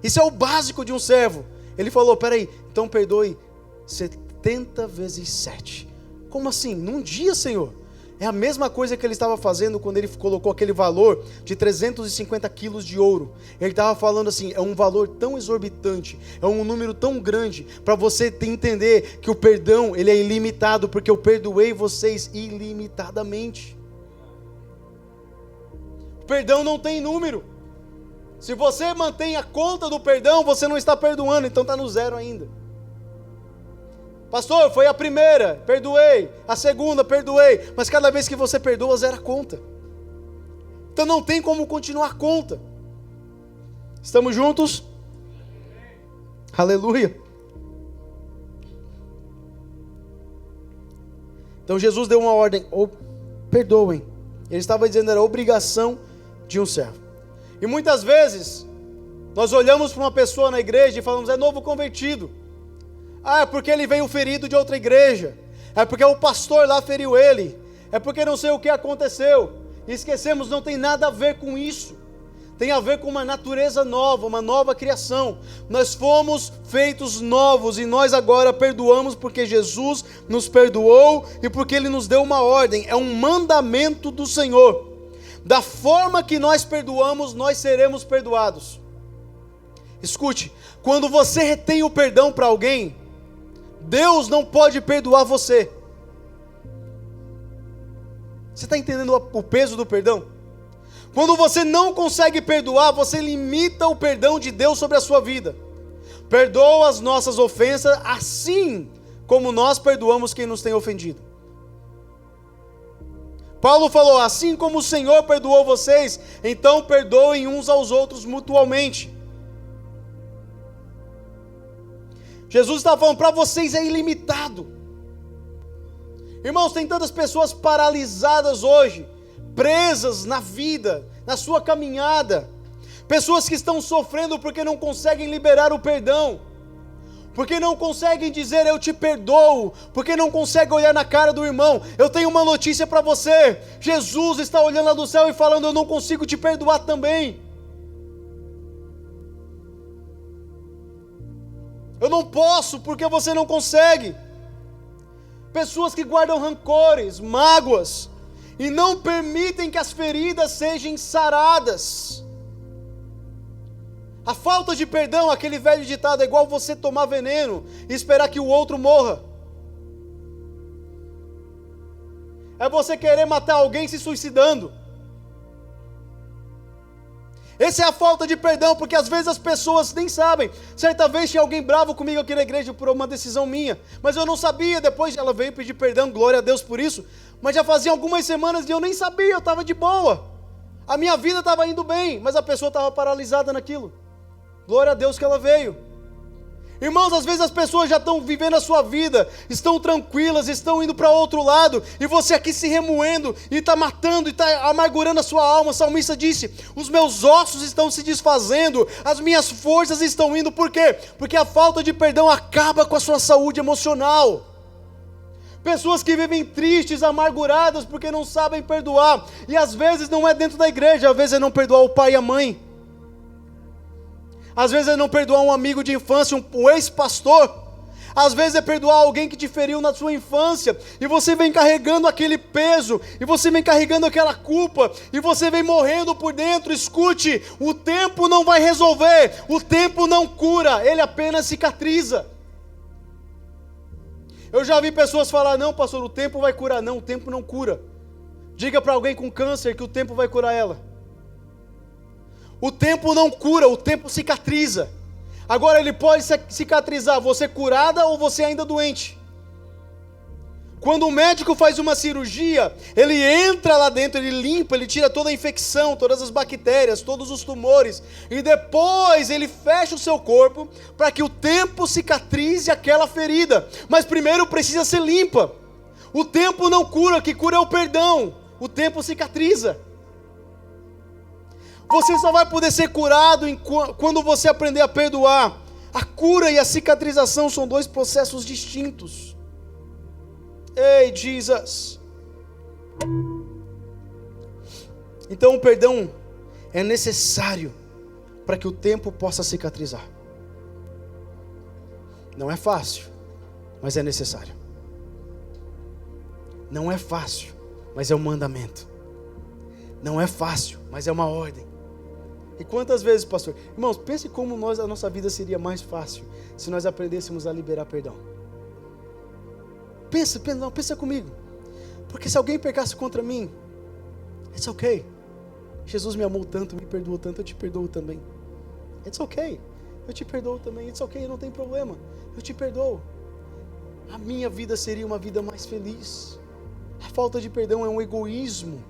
isso é o básico de um servo. Ele falou, peraí, então perdoe 70 vezes 7, como assim? Num dia, Senhor? É a mesma coisa que ele estava fazendo quando ele colocou aquele valor de 350 quilos de ouro. Ele estava falando assim, é um valor tão exorbitante, é um número tão grande, para você entender que o perdão, ele é ilimitado, porque eu perdoei vocês ilimitadamente. O perdão não tem número. Se você mantém a conta do perdão, você não está perdoando, então está no zero ainda. Pastor, foi a primeira, perdoei, a segunda, perdoei, mas cada vez que você perdoa, zera a conta. Então não tem como continuar a conta. Estamos juntos? Aleluia. Então Jesus deu uma ordem, perdoem. Ele estava dizendo, era obrigação de um servo. E muitas vezes, nós olhamos para uma pessoa na igreja e falamos, é novo convertido. Ah, é porque ele veio ferido de outra igreja. É porque o pastor lá feriu ele. É porque não sei o que aconteceu. E esquecemos, não tem nada a ver com isso. Tem a ver com uma natureza nova, uma nova criação. Nós fomos feitos novos e nós agora perdoamos porque Jesus nos perdoou e porque Ele nos deu uma ordem. É um mandamento do Senhor. Da forma que nós perdoamos, nós seremos perdoados. Escute, quando você retém o perdão para alguém, Deus não pode perdoar você. Você está entendendo o peso do perdão? Quando você não consegue perdoar, você limita o perdão de Deus sobre a sua vida. Perdoa as nossas ofensas, assim como nós perdoamos quem nos tem ofendido. Paulo falou, assim como o Senhor perdoou vocês, então perdoem uns aos outros mutualmente. Jesus está falando, para vocês é ilimitado. Irmãos, tem tantas pessoas paralisadas hoje, presas na vida, na sua caminhada, pessoas que estão sofrendo porque não conseguem liberar o perdão, porque não conseguem dizer eu te perdoo, porque não conseguem olhar na cara do irmão. Eu tenho uma notícia para você: Jesus está olhando lá do céu e falando, eu não consigo te perdoar também. Eu não posso porque você não consegue. Pessoas que guardam rancores, mágoas, e não permitem que as feridas sejam saradas. A falta de perdão, aquele velho ditado, é igual você tomar veneno e esperar que o outro morra. É você querer matar alguém se suicidando. Essa é a falta de perdão, porque às vezes as pessoas nem sabem. Certa vez tinha alguém bravo comigo aqui na igreja por uma decisão minha, mas eu não sabia. Depois ela veio pedir perdão, glória a Deus por isso. Mas já fazia algumas semanas e eu nem sabia, eu estava de boa. A minha vida estava indo bem, mas a pessoa estava paralisada naquilo. Glória a Deus que ela veio. Irmãos, às vezes as pessoas já estão vivendo a sua vida, estão tranquilas, estão indo para outro lado, e você aqui se remoendo, e está matando, e está amargurando a sua alma. O salmista disse, os meus ossos estão se desfazendo, as minhas forças estão indo. Por quê? Porque a falta de perdão acaba com a sua saúde emocional. Pessoas que vivem tristes, amarguradas, porque não sabem perdoar, e às vezes não é dentro da igreja, às vezes é não perdoar o pai e a mãe, às vezes é não perdoar um amigo de infância, um ex-pastor, às vezes é perdoar alguém que te feriu na sua infância, e você vem carregando aquele peso, e você vem carregando aquela culpa, e você vem morrendo por dentro. Escute, o tempo não vai resolver, o tempo não cura, ele apenas cicatriza. Eu já vi pessoas falar, não pastor, o tempo vai curar. Não, o tempo não cura. Diga para alguém com câncer que o tempo vai curar ela. O tempo não cura, o tempo cicatriza. Agora ele pode cicatrizar você curada ou você ainda doente. Quando o médico faz uma cirurgia, ele entra lá dentro, ele limpa, ele tira toda a infecção, todas as bactérias, todos os tumores, e depois ele fecha o seu corpo para que o tempo cicatrize aquela ferida. Mas primeiro precisa ser limpa. O tempo não cura, o que cura é o perdão. O tempo cicatriza. Você só vai poder ser curado quando você aprender a perdoar. A cura e a cicatrização são dois processos distintos. Ei, Jesus! Então o perdão é necessário para que o tempo possa cicatrizar. Não é fácil, mas é necessário. Não é fácil, mas é um mandamento. Não é fácil, mas é uma ordem. E quantas vezes, pastor? Irmãos, pense como a nossa vida seria mais fácil se nós aprendêssemos a liberar perdão. Pensa comigo. Porque se alguém pecasse contra mim, it's okay. Jesus me amou tanto, me perdoou tanto, eu te perdoo também. It's okay. Eu te perdoo também. It's okay, não tem problema. Eu te perdoo. A minha vida seria uma vida mais feliz. A falta de perdão é um egoísmo.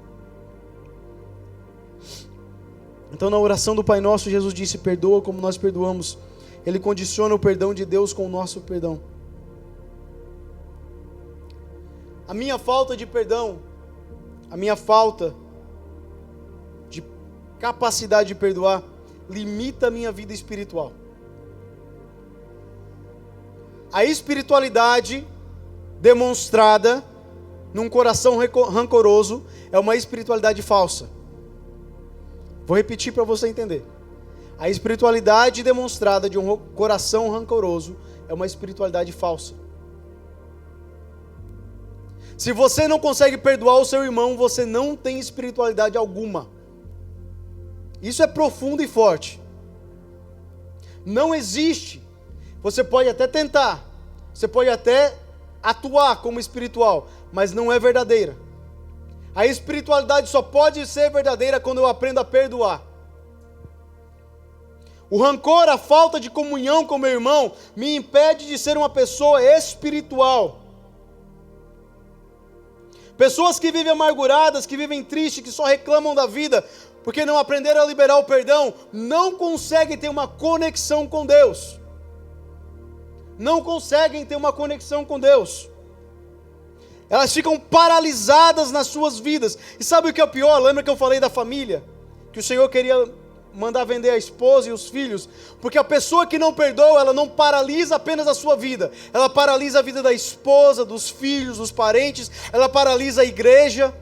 Então na oração do Pai Nosso, Jesus disse, perdoa como nós perdoamos. Ele condiciona o perdão de Deus com o nosso perdão. A minha falta de perdão, a minha falta de capacidade de perdoar, limita a minha vida espiritual. A espiritualidade demonstrada num coração rancoroso é uma espiritualidade falsa. Vou repetir para você entender. A espiritualidade demonstrada de um coração rancoroso é uma espiritualidade falsa. Se você não consegue perdoar o seu irmão, você não tem espiritualidade alguma. Isso é profundo e forte. Não existe. Você pode até tentar, você pode até atuar como espiritual, mas não é verdadeira. A espiritualidade só pode ser verdadeira quando eu aprendo a perdoar. O rancor, a falta de comunhão com meu irmão, me impede de ser uma pessoa espiritual. Pessoas que vivem amarguradas, que vivem tristes, que só reclamam da vida, porque não aprenderam a liberar o perdão, não conseguem ter uma conexão com Deus. Não conseguem ter uma conexão com Deus. Elas ficam paralisadas nas suas vidas. E sabe o que é o pior? Lembra que eu falei da família? Que o Senhor queria mandar vender a esposa e os filhos? Porque a pessoa que não perdoa, ela não paralisa apenas a sua vida. Ela paralisa a vida da esposa, dos filhos, dos parentes. Ela paralisa a igreja.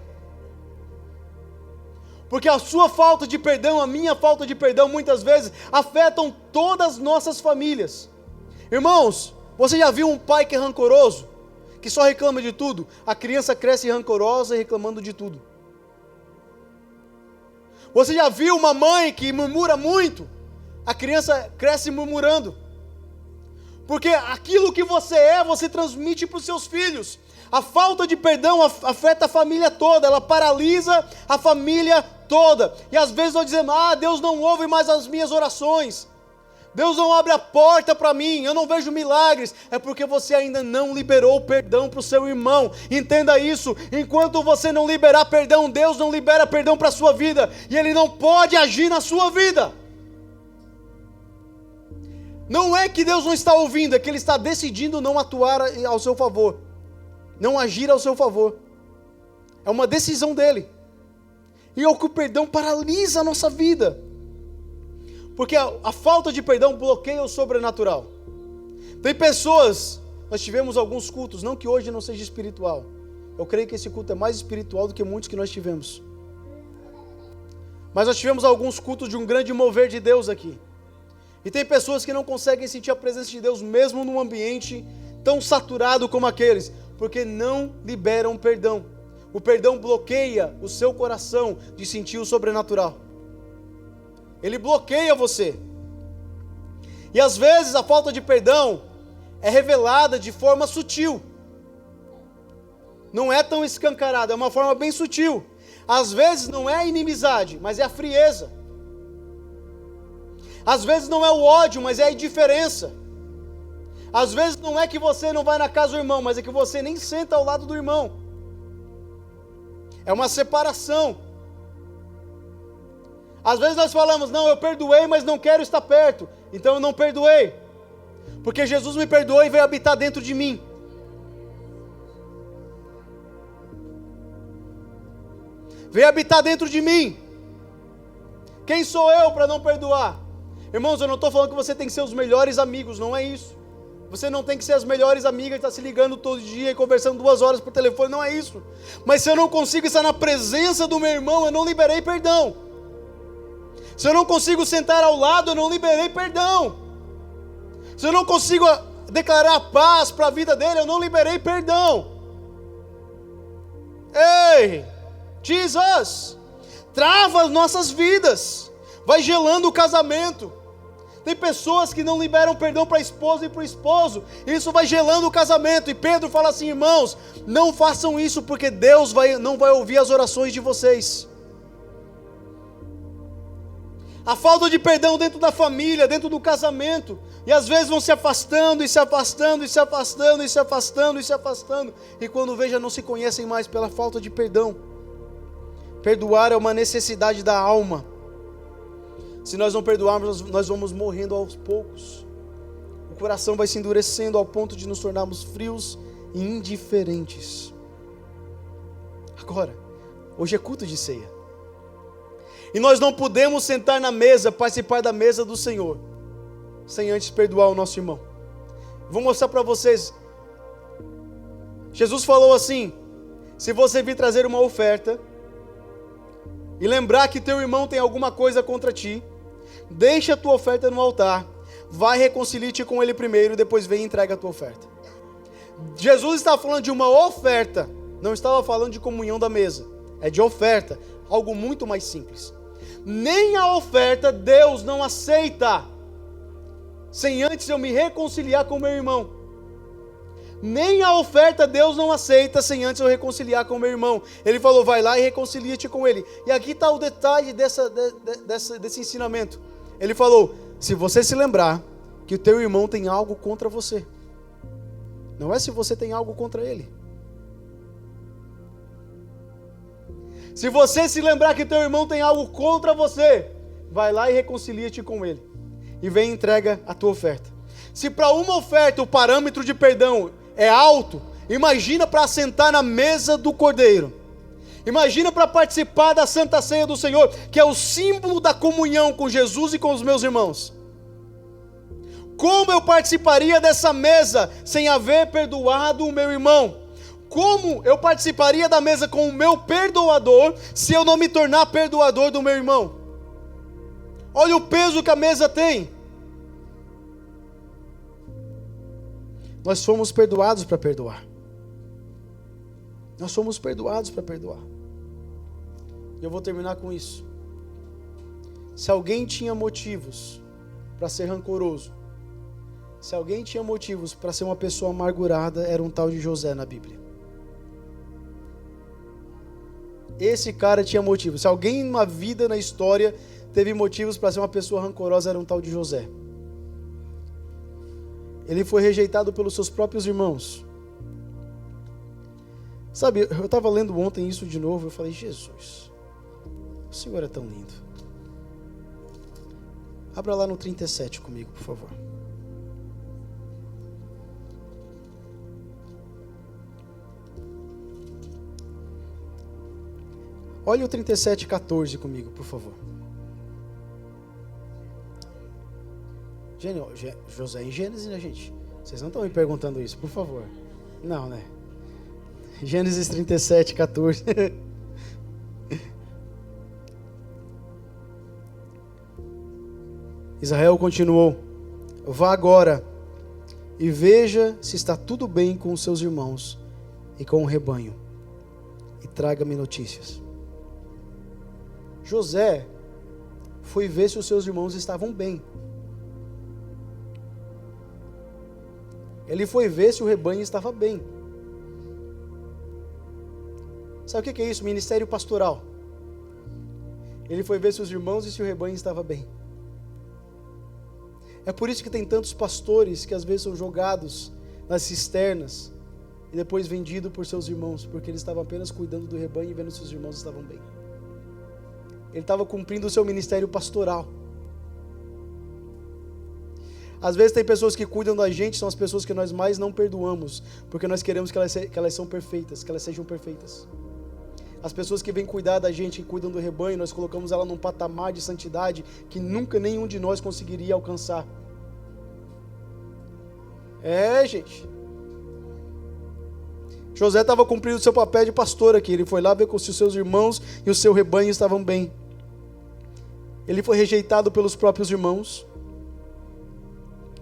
Porque a sua falta de perdão, a minha falta de perdão, muitas vezes, afetam todas as nossas famílias. Irmãos, você já viu um pai que é rancoroso? Que só reclama de tudo? A criança cresce rancorosa e reclamando de tudo. Você já viu uma mãe que murmura muito? A criança cresce murmurando. Porque aquilo que você é, você transmite para os seus filhos. A falta de perdão afeta a família toda, ela paralisa a família toda. E às vezes nós dizemos, Deus não ouve mais as minhas orações. Deus não abre a porta para mim, eu não vejo milagres. É porque você ainda não liberou perdão para o seu irmão. Entenda isso, enquanto você não liberar perdão, Deus não libera perdão para a sua vida. E Ele não pode agir na sua vida. Não é que Deus não está ouvindo, é que Ele está decidindo não atuar ao seu favor. Não agir ao seu favor. É uma decisão dEle. E é o que o perdão paralisa a nossa vida. Porque a falta de perdão bloqueia o sobrenatural. Tem pessoas, nós tivemos alguns cultos, não que hoje não seja espiritual. Eu creio que esse culto é mais espiritual do que muitos que nós tivemos. Mas nós tivemos alguns cultos de um grande mover de Deus aqui. E tem pessoas que não conseguem sentir a presença de Deus mesmo num ambiente tão saturado como aqueles, porque não liberam perdão. O perdão bloqueia o seu coração de sentir o sobrenatural. Ele bloqueia você. E às vezes a falta de perdão é revelada de forma sutil. Não é tão escancarada, é uma forma bem sutil. Às vezes não é a inimizade, mas é a frieza. Às vezes não é o ódio, mas é a indiferença. Às vezes não é que você não vai na casa do irmão, mas é que você nem senta ao lado do irmão. É uma separação. Às vezes nós falamos, não, eu perdoei, mas não quero estar perto. Então eu não perdoei. Porque Jesus me perdoou e veio habitar dentro de mim. Veio habitar dentro de mim. Quem sou eu para não perdoar? Irmãos, eu não estou falando que você tem que ser os melhores amigos, não é isso. Você não tem que ser as melhores amigas, estar se ligando todo dia e conversando 2 horas por telefone, não é isso. Mas se eu não consigo estar na presença do meu irmão, eu não liberei perdão. Se eu não consigo sentar ao lado, eu não liberei perdão. Se eu não consigo declarar paz para a vida dele, eu não liberei perdão. Ei, Jesus, trava as nossas vidas, vai gelando o casamento. Tem pessoas que não liberam perdão para a esposa e para o esposo, isso vai gelando o casamento. E Pedro fala assim, irmãos, não façam isso, porque Deus não vai ouvir as orações de vocês. A falta de perdão dentro da família, dentro do casamento. E às vezes vão se afastando, e se afastando, e se afastando, e se afastando, e se afastando. E quando veja, não se conhecem mais pela falta de perdão. Perdoar é uma necessidade da alma. Se nós não perdoarmos, nós vamos morrendo aos poucos. O coração vai se endurecendo ao ponto de nos tornarmos frios e indiferentes. Agora, hoje é culto de ceia. E nós não podemos sentar na mesa, participar da mesa do Senhor, sem antes perdoar o nosso irmão. Vou mostrar para vocês. Jesus falou assim, se você vir trazer uma oferta, e lembrar que teu irmão tem alguma coisa contra ti, deixa a tua oferta no altar, vai reconcilia-te com ele primeiro, depois vem e entrega a tua oferta. Jesus estava falando de uma oferta, não estava falando de comunhão da mesa, é de oferta, algo muito mais simples. Nem a oferta Deus não aceita sem antes eu me reconciliar com meu irmão. Nem a oferta Deus não aceita sem antes eu reconciliar com meu irmão. Ele falou, vai lá e reconcilia-te com ele. E aqui está o detalhe desse ensinamento. Ele falou, se você se lembrar que o teu irmão tem algo contra você, não é se você tem algo contra ele. Se você se lembrar que teu irmão tem algo contra você, vai lá e reconcilia-te com ele. E vem e entrega a tua oferta. Se para uma oferta o parâmetro de perdão é alto, Imagina para assentar na mesa do Cordeiro. Imagina para participar da Santa Ceia do Senhor, que é o símbolo da comunhão com Jesus e com os meus irmãos. Como eu participaria dessa mesa sem haver perdoado o meu irmão? Como eu participaria da mesa com o meu perdoador se eu não me tornar perdoador do meu irmão? Olha o peso que a mesa tem. Nós fomos perdoados para perdoar. Nós somos perdoados para perdoar. E eu vou terminar com isso. Se alguém tinha motivos para ser rancoroso, se alguém tinha motivos para ser uma pessoa amargurada, era um tal de José na Bíblia. Esse cara tinha motivos. Se alguém numa vida, na história, teve motivos para ser uma pessoa rancorosa, era um tal de José. Ele foi rejeitado pelos seus próprios irmãos. Sabe, eu estava lendo ontem isso de novo, eu falei, Jesus, o Senhor é tão lindo. Abra lá no 37 comigo, por favor. Olha o 37:14 comigo, por favor. José em Gênesis, né, gente? Vocês não estão me perguntando isso, por favor. Não, né? Gênesis 37:14. Israel continuou: vá agora e veja se está tudo bem com os seus irmãos e com o rebanho, e traga-me notícias. José foi ver se os seus irmãos estavam bem. Ele foi ver se o rebanho estava bem. Sabe o que é isso? Ministério pastoral. Ele foi ver se os irmãos e se o rebanho estava bem. É por isso que tem tantos pastores que às vezes são jogados nas cisternas e depois vendidos por seus irmãos, porque eles estavam apenas cuidando do rebanho e vendo se os irmãos estavam bem. Ele estava cumprindo o seu ministério pastoral. Às vezes tem pessoas que cuidam da gente, são as pessoas que nós mais não perdoamos, porque nós queremos que elas são perfeitas, que elas sejam perfeitas. As pessoas que vêm cuidar da gente, que cuidam do rebanho, nós colocamos ela num patamar de santidade que nunca nenhum de nós conseguiria alcançar. Gente. José estava cumprindo o seu papel de pastor aqui. Ele foi lá ver se os seus irmãos e o seu rebanho estavam bem. Ele foi rejeitado pelos próprios irmãos,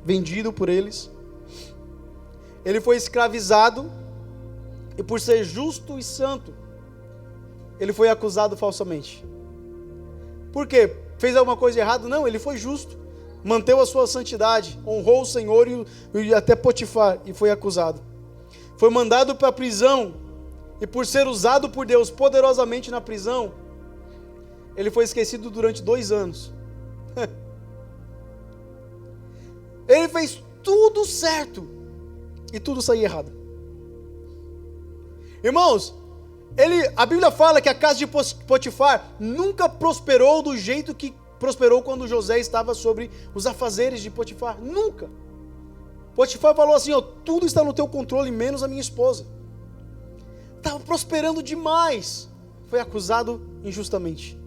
vendido por eles. Ele foi escravizado e, por ser justo e santo, ele foi acusado falsamente. Por quê? Fez alguma coisa errada? Não, ele foi justo, manteve a sua santidade, honrou o Senhor e até Potifar, e foi acusado. Foi mandado para a prisão, e por ser usado por Deus poderosamente na prisão, ele foi esquecido durante 2 anos. Ele fez tudo certo e tudo saiu errado. Irmãos, a Bíblia fala que a casa de Potifar nunca prosperou do jeito que prosperou quando José estava sobre os afazeres de Potifar. Nunca. Potifar falou assim: tudo está no teu controle, menos a minha esposa. Estava prosperando demais. Foi acusado injustamente.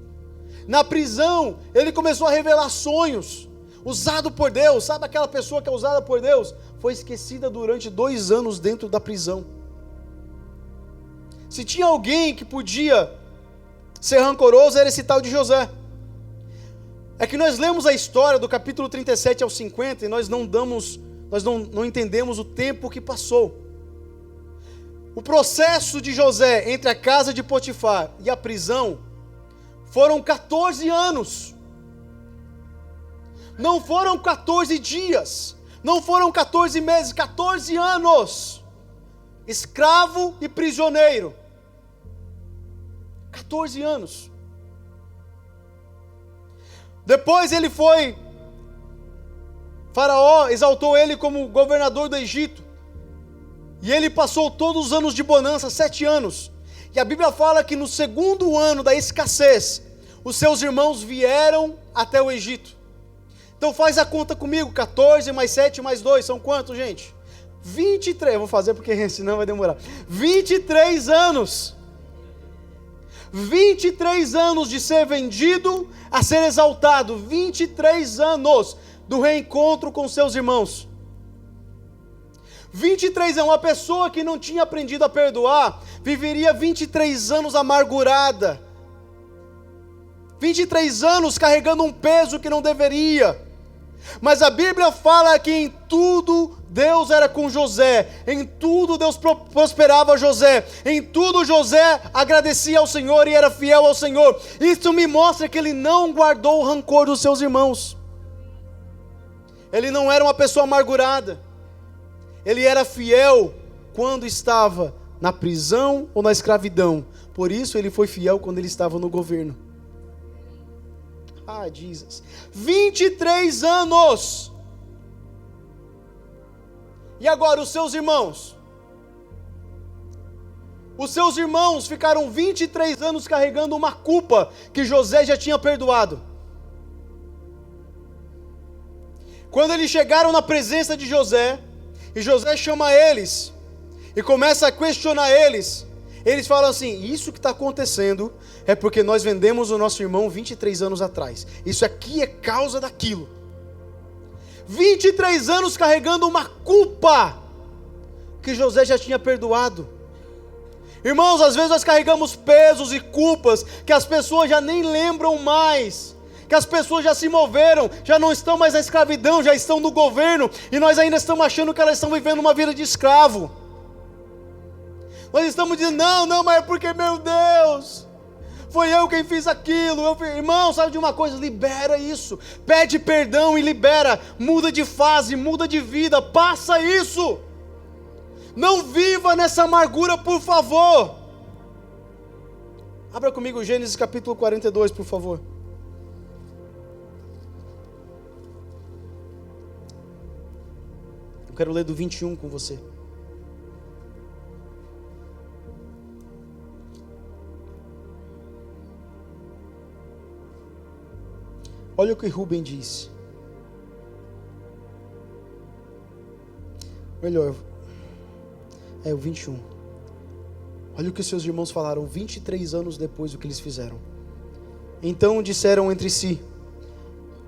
Na prisão, ele começou a revelar sonhos. Usado por Deus, sabe aquela pessoa que é usada por Deus? Foi esquecida durante 2 anos dentro da prisão. Se tinha alguém que podia ser rancoroso, era esse tal de José. É que nós lemos a história do capítulo 37 ao 50 e nós não entendemos o tempo que passou. O processo de José entre a casa de Potifar e a prisão foram 14 anos. Não foram 14 dias, não foram 14 meses, 14 anos. Escravo e prisioneiro. 14 anos. Depois Faraó exaltou ele como governador do Egito. E ele passou todos os anos de bonança, 7 anos. E a Bíblia fala que no 2º ano da escassez, os seus irmãos vieram até o Egito. Então faz a conta comigo, 14 mais 7 mais 2, são quantos, gente? 23, eu vou fazer porque senão vai demorar. 23 anos. 23 anos de ser vendido a ser exaltado. 23 anos do reencontro com seus irmãos. 23 anos, uma pessoa que não tinha aprendido a perdoar, viveria 23 anos amargurada. 23 anos carregando um peso que não deveria. Mas a Bíblia fala que em tudo Deus era com José, em tudo Deus prosperava José, em tudo José agradecia ao Senhor e era fiel ao Senhor. Isso me mostra que ele não guardou o rancor dos seus irmãos. Ele não era uma pessoa amargurada. Ele era fiel quando estava na prisão ou na escravidão. Por isso ele foi fiel quando ele estava no governo. Ah, Jesus. 23 anos. E agora os seus irmãos? Os seus irmãos ficaram 23 anos carregando uma culpa que José já tinha perdoado. Quando eles chegaram na presença de José, e José chama eles, e começa a questionar eles, eles falam assim: isso que está acontecendo é porque nós vendemos o nosso irmão 23 anos atrás. Isso aqui é causa daquilo. 23 anos carregando uma culpa que José já tinha perdoado. Irmãos, às vezes nós carregamos pesos e culpas que as pessoas já nem lembram mais, que as pessoas já se moveram, já não estão mais na escravidão, já estão no governo, e nós ainda estamos achando que elas estão vivendo uma vida de escravo. Nós estamos dizendo: não, mas é porque, meu Deus, foi eu quem fiz aquilo. Irmão, sabe de uma coisa? Libera isso, pede perdão e libera, muda de fase, muda de vida, passa isso. Não viva nessa amargura, por favor. Abra comigo Gênesis capítulo 42, por favor. Eu quero ler do 21 com você. Olha o que Rubem diz. Melhor, o 21. Olha o que seus irmãos falaram 23 anos depois do que eles fizeram. Então disseram entre si: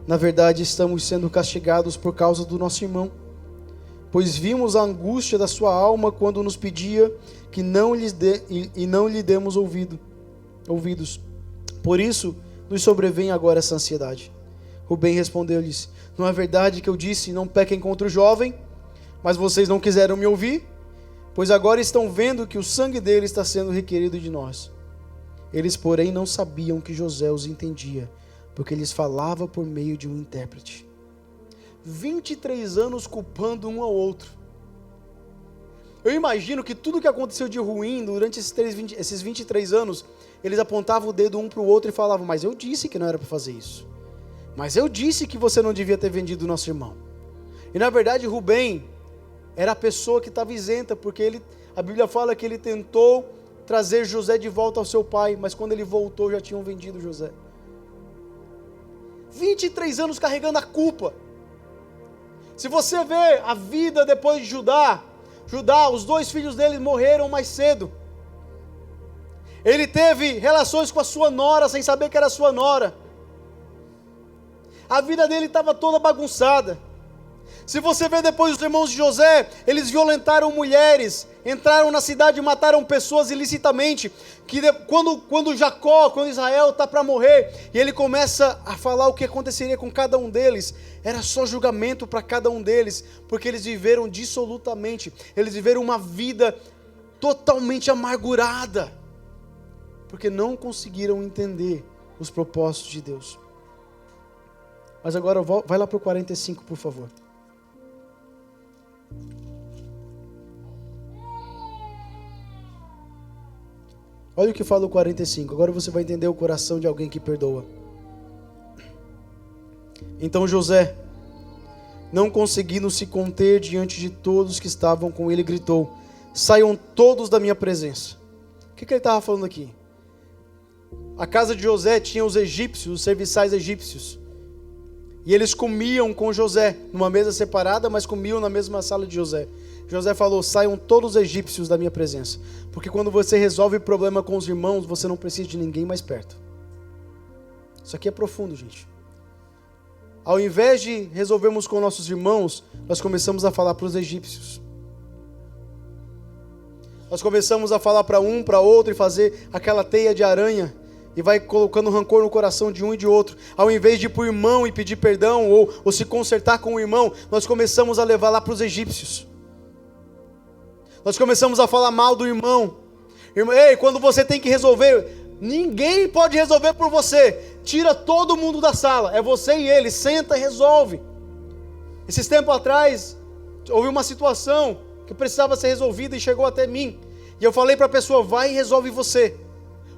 na verdade estamos sendo castigados por causa do nosso irmão, pois vimos a angústia da sua alma quando nos pedia que não lhe demos ouvidos. Por isso nos sobrevém agora essa ansiedade. Rubem respondeu-lhes: não é verdade que eu disse, não pequem contra o jovem? Mas vocês não quiseram me ouvir? Pois agora estão vendo que o sangue dele está sendo requerido de nós. Eles, porém, não sabiam que José os entendia, porque lhes falava por meio de um intérprete. 23 anos culpando um ao outro. Eu imagino que tudo que aconteceu de ruim durante esses 23 anos, eles apontavam o dedo um para o outro e falavam: mas eu disse que não era para fazer isso. Mas eu disse que você não devia ter vendido o nosso irmão. E na verdade Rubem era a pessoa que estava isenta, porque a Bíblia fala que ele tentou trazer José de volta ao seu pai, mas quando ele voltou já tinham vendido José. 23 anos carregando a culpa. Se você vê a vida depois de Judá, os 2 filhos dele morreram mais cedo. Ele teve relações com a sua nora sem saber que era sua nora. A vida dele estava toda bagunçada. Se você vê depois os irmãos de José, eles violentaram mulheres, entraram na cidade e mataram pessoas ilicitamente. Quando Israel está para morrer, e ele começa a falar o que aconteceria com cada um deles, era só julgamento para cada um deles, porque eles viveram dissolutamente, eles viveram uma vida totalmente amargurada, porque não conseguiram entender os propósitos de Deus. Mas agora vai lá para o 45, por favor. Olha o que fala o 45. Agora você vai entender o coração de alguém que perdoa. Então José, não conseguindo se conter diante de todos que estavam com ele, gritou: saiam todos da minha presença. O que ele estava falando aqui? A casa de José tinha os egípcios, os serviçais egípcios. E eles comiam com José, numa mesa separada, mas comiam na mesma sala de José. José falou: saiam todos os egípcios da minha presença, porque quando você resolve problema com os irmãos, você não precisa de ninguém mais perto. Isso aqui é profundo, gente. Ao invés de resolvermos com nossos irmãos, nós começamos a falar para os egípcios. Nós começamos a falar para um, para outro, e fazer aquela teia de aranha, e vai colocando rancor no coração de um e de outro. Ao invés de ir para o irmão e pedir perdão, ou se consertar com o irmão, nós começamos a levar lá para os egípcios. Nós começamos a falar mal do irmão. Ei, quando você tem que resolver, ninguém pode resolver por você. Tira todo mundo da sala, é você e ele, senta e resolve. Esses tempos atrás, houve uma situação que precisava ser resolvida e chegou até mim. E eu falei para a pessoa: vai e resolve você.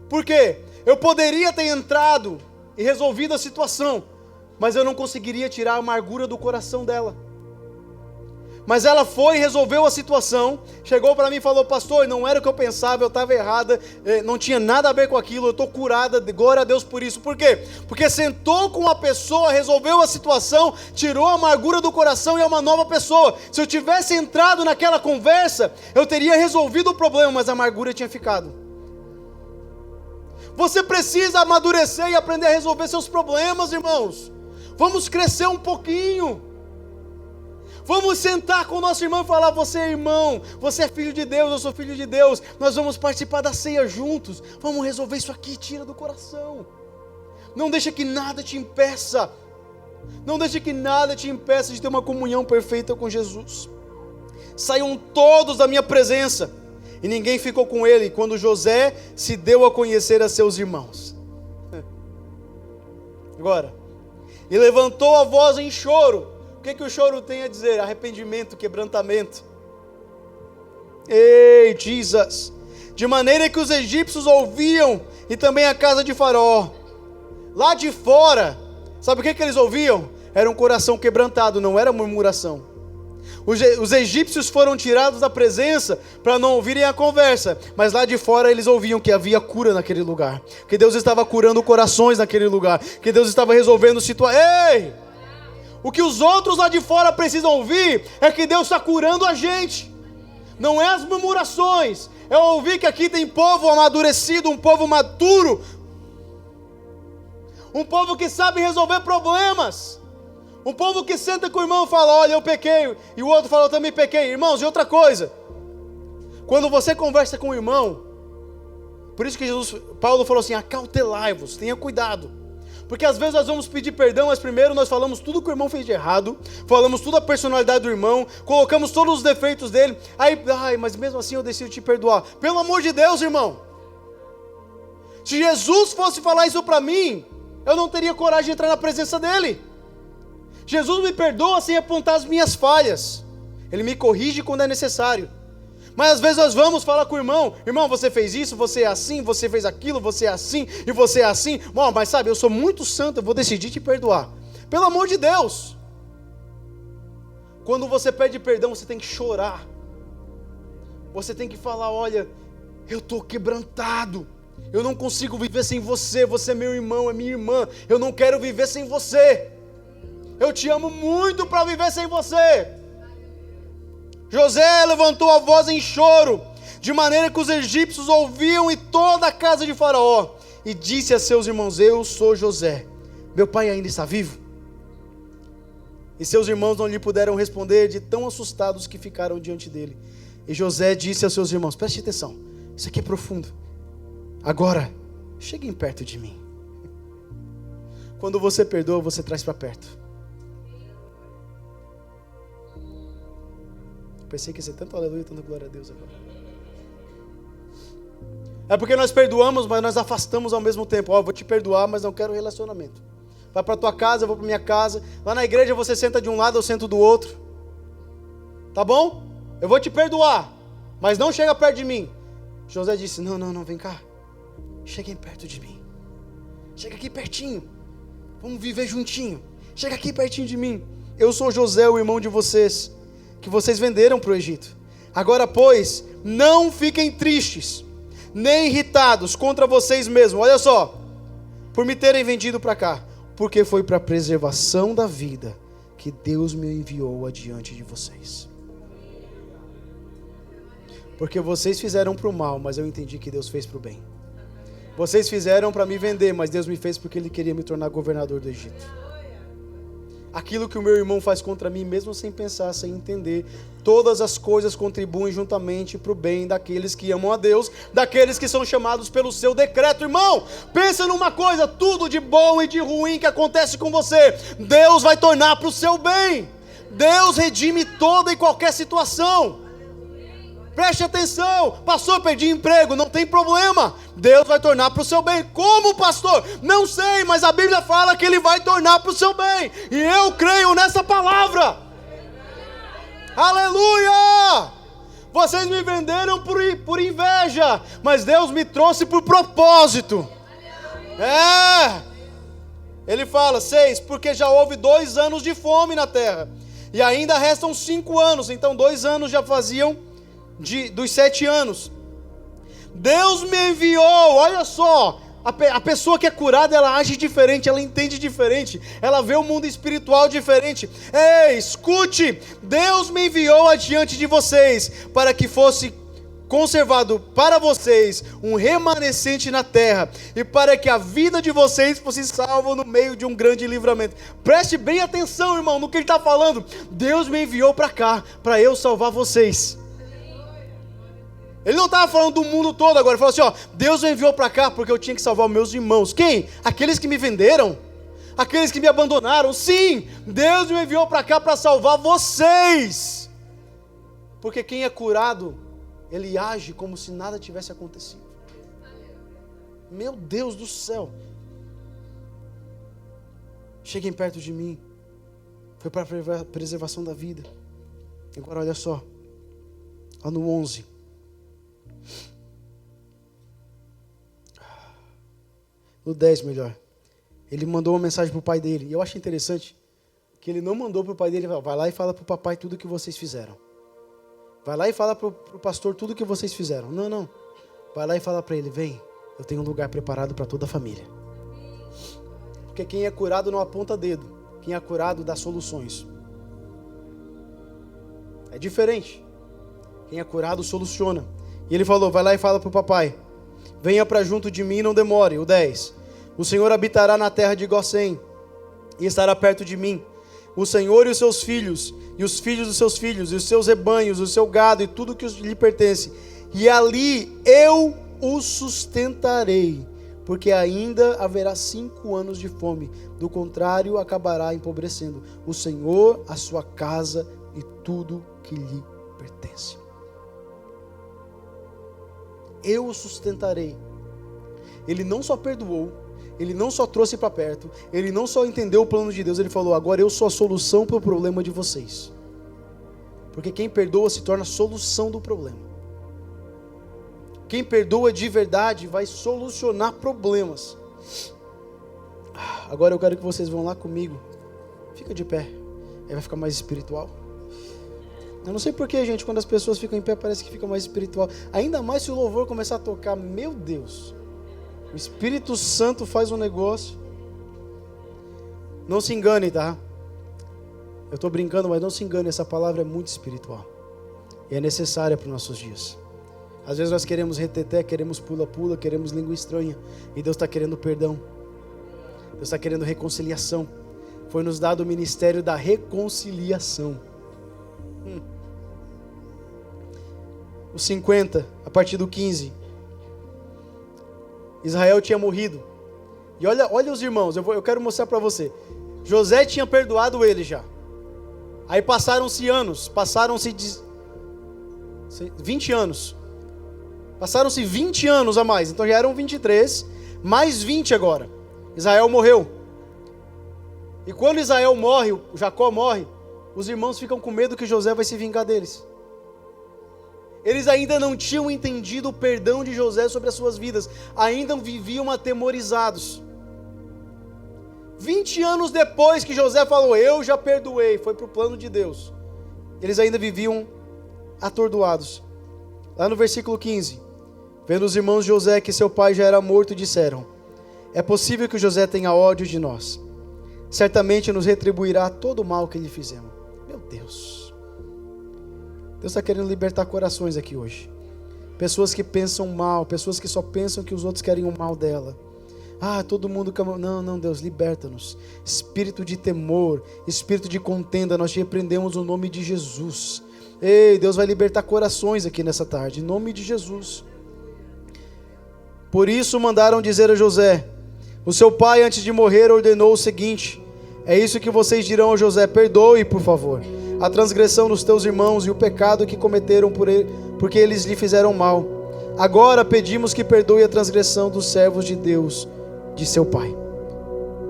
Por quê? Eu poderia ter entrado e resolvido a situação, mas eu não conseguiria tirar a amargura do coração dela. Mas ela foi e resolveu a situação, chegou para mim e falou: pastor, não era o que eu pensava, eu estava errada, não tinha nada a ver com aquilo, eu estou curada, glória a Deus por isso. Por quê? Porque sentou com uma pessoa, resolveu a situação, tirou a amargura do coração e é uma nova pessoa. Se eu tivesse entrado naquela conversa, eu teria resolvido o problema, mas a amargura tinha ficado. Você precisa amadurecer e aprender a resolver seus problemas, irmãos. Vamos crescer um pouquinho. Vamos sentar com o nosso irmão e falar: você é irmão, você é filho de Deus, eu sou filho de Deus, nós vamos participar da ceia juntos, vamos resolver isso aqui, tira do coração. Não deixa que nada te impeça, não deixa que nada te impeça de ter uma comunhão perfeita com Jesus. Saiam todos da minha presença, e ninguém ficou com ele, quando José se deu a conhecer a seus irmãos. Agora, e levantou a voz em choro. O que o choro tem a dizer? Arrependimento, quebrantamento. Ei, Jesus! De maneira que os egípcios ouviam, e também a casa de Faraó. Lá de fora, sabe o que eles ouviam? Era um coração quebrantado, não era murmuração. Os egípcios foram tirados da presença para não ouvirem a conversa, mas lá de fora eles ouviam que havia cura naquele lugar, que Deus estava curando corações naquele lugar, que Deus estava resolvendo situações. Ei! O que os outros lá de fora precisam ouvir é que Deus está curando a gente. Não é as murmurações, é ouvir que aqui tem povo amadurecido, um povo maduro, um povo que sabe resolver problemas, um povo que senta com o irmão e fala: olha, eu pequei, e o outro fala: eu também pequei. Irmãos, e outra coisa, quando você conversa com o irmão, por isso que Paulo falou assim: acautelai-vos, tenha cuidado. Porque às vezes nós vamos pedir perdão, mas primeiro nós falamos tudo que o irmão fez de errado, falamos toda a personalidade do irmão, colocamos todos os defeitos dele, mas mesmo assim eu decido te perdoar. Pelo amor de Deus, irmão, se Jesus fosse falar isso para mim, eu não teria coragem de entrar na presença dele. Jesus me perdoa sem apontar as minhas falhas, ele me corrige quando é necessário. Mas às vezes nós vamos falar com o irmão: irmão, você fez isso, você é assim, você fez aquilo, você é assim, e você é assim. Bom, mas sabe, eu sou muito santo, eu vou decidir te perdoar. Pelo amor de Deus. Quando você pede perdão, você tem que chorar. Você tem que falar: olha, eu estou quebrantado, eu não consigo viver sem você, você é meu irmão, é minha irmã, eu não quero viver sem você. Eu te amo muito para viver sem você. José levantou a voz em choro, de maneira que os egípcios ouviam, e toda a casa de Faraó, e disse a seus irmãos: eu sou José, meu pai ainda está vivo? E seus irmãos não lhe puderam responder, de tão assustados que ficaram diante dele. E José disse aos seus irmãos: preste atenção, isso aqui é profundo. Agora, cheguem perto de mim. Quando você perdoa, você traz para perto. Pensei que ia ser tanto aleluia, tanto glória a Deus agora. É porque nós perdoamos, mas nós afastamos ao mesmo tempo. Vou te perdoar, mas não quero relacionamento. Vai para tua casa, eu vou para minha casa. Lá na igreja você senta de um lado, eu sento do outro. Tá bom? Eu vou te perdoar, mas não chega perto de mim. José disse: não, vem cá. Cheguem perto de mim. Chega aqui pertinho. Vamos viver juntinho. Chega aqui pertinho de mim. Eu sou José, o irmão de vocês, que vocês venderam para o Egito. Agora, pois, não fiquem tristes, nem irritados contra vocês mesmos. Olha só, por me terem vendido para cá, porque foi para a preservação da vida que Deus me enviou adiante de vocês. Porque vocês fizeram para o mal, mas eu entendi que Deus fez para o bem. Vocês fizeram para me vender, mas Deus me fez porque Ele queria me tornar governador do Egito. Aquilo que o meu irmão faz contra mim, mesmo sem pensar, sem entender, todas as coisas contribuem juntamente para o bem daqueles que amam a Deus, daqueles que são chamados pelo seu decreto. Irmão, pensa numa coisa, tudo de bom e de ruim que acontece com você, Deus vai tornar para o seu bem. Deus redime toda e qualquer situação. Preste atenção, pastor, perdi emprego, não tem problema, Deus vai tornar para o seu bem. Como, pastor? Não sei, mas a Bíblia fala que Ele vai tornar para o seu bem, e eu creio nessa palavra. Aleluia! Vocês me venderam por inveja, mas Deus me trouxe por propósito. Ele fala, 6, porque já houve 2 anos de fome na terra, e ainda restam 5 anos, então 2 anos já faziam dos 7 anos. Deus me enviou, olha só, a pessoa que é curada, ela age diferente, ela entende diferente, ela vê o mundo espiritual diferente. Ei, escute, Deus me enviou adiante de vocês, para que fosse conservado para vocês um remanescente na terra, e para que a vida de vocês fosse salva no meio de um grande livramento. Preste bem atenção, irmão, no que ele está falando. Deus me enviou para cá, para eu salvar vocês. Ele não estava falando do mundo todo agora, ele falou assim, ó, Deus me enviou para cá porque eu tinha que salvar os meus irmãos. Quem? Aqueles que me venderam? Aqueles que me abandonaram? Sim, Deus me enviou para cá para salvar vocês. Porque quem é curado, ele age como se nada tivesse acontecido. Meu Deus do céu. Cheguem perto de mim. Foi para a preservação da vida. Agora olha só, lá no 11. No 10 melhor, ele mandou uma mensagem para o pai dele, e eu acho interessante, que ele não mandou para o pai dele, vai lá e fala para o papai tudo que vocês fizeram, vai lá e fala para o pastor tudo que vocês fizeram, não, vai lá e fala para ele, vem, eu tenho um lugar preparado para toda a família, porque quem é curado não aponta dedo, quem é curado dá soluções, é diferente, quem é curado soluciona, e ele falou, vai lá e fala para o papai, venha para junto de mim e não demore. O 10, o Senhor habitará na terra de Gósen e estará perto de mim, o Senhor e os seus filhos, e os filhos dos seus filhos, e os seus rebanhos, o seu gado e tudo que lhe pertence, e ali eu o sustentarei, porque ainda haverá 5 anos de fome, do contrário acabará empobrecendo o Senhor, a sua casa e tudo que lhe pertence. Eu o sustentarei. Ele não só perdoou, ele não só trouxe para perto, ele não só entendeu o plano de Deus, ele falou, agora eu sou a solução para o problema de vocês. Porque quem perdoa se torna a solução do problema. Quem perdoa de verdade vai solucionar problemas. Agora eu quero que vocês vão lá comigo. Fica de pé, aí vai ficar mais espiritual. Eu não sei porquê, gente, quando as pessoas ficam em pé parece que fica mais espiritual. Ainda mais se o louvor começar a tocar, meu Deus. O Espírito Santo faz um negócio. Não se engane, tá? Eu estou brincando, mas não se engane, essa palavra é muito espiritual. E é necessária para os nossos dias. Às vezes nós queremos reteté, queremos pula-pula, queremos língua estranha. E Deus está querendo perdão. Deus está querendo reconciliação. Foi nos dado o ministério da reconciliação. Os 50, a partir do 15. Israel tinha morrido. E olha os irmãos, eu quero mostrar para você. José tinha perdoado ele já. Aí passaram-se 20 anos. Passaram-se 20 anos a mais. Então já eram 23, mais 20 agora. Israel morreu. E quando Israel morre, Jacó morre, os irmãos ficam com medo que José vai se vingar deles. Eles ainda não tinham entendido o perdão de José sobre as suas vidas. Ainda viviam atemorizados. 20 anos depois que José falou, eu já perdoei, foi para o plano de Deus. Eles ainda viviam atordoados. Lá no versículo 15. Vendo os irmãos de José que seu pai já era morto, disseram, é possível que José tenha ódio de nós. Certamente nos retribuirá todo o mal que lhe fizemos. Meu Deus. Deus está querendo libertar corações aqui hoje. pessoas que pensam mal, pessoas que só pensam que os outros querem o mal dela. Todo mundo... Não, Deus, liberta-nos. Espírito de temor, espírito de contenda, nós te repreendemos no nome de Jesus. Ei, Deus vai libertar corações aqui nessa tarde, em nome de Jesus. Por isso mandaram dizer a José: o seu pai, antes de morrer, ordenou o seguinte: é isso que vocês dirão a José: perdoe, por favor, a transgressão dos teus irmãos e o pecado que cometeram porque eles lhe fizeram mal. Agora pedimos que perdoe a transgressão dos servos de Deus, de seu pai.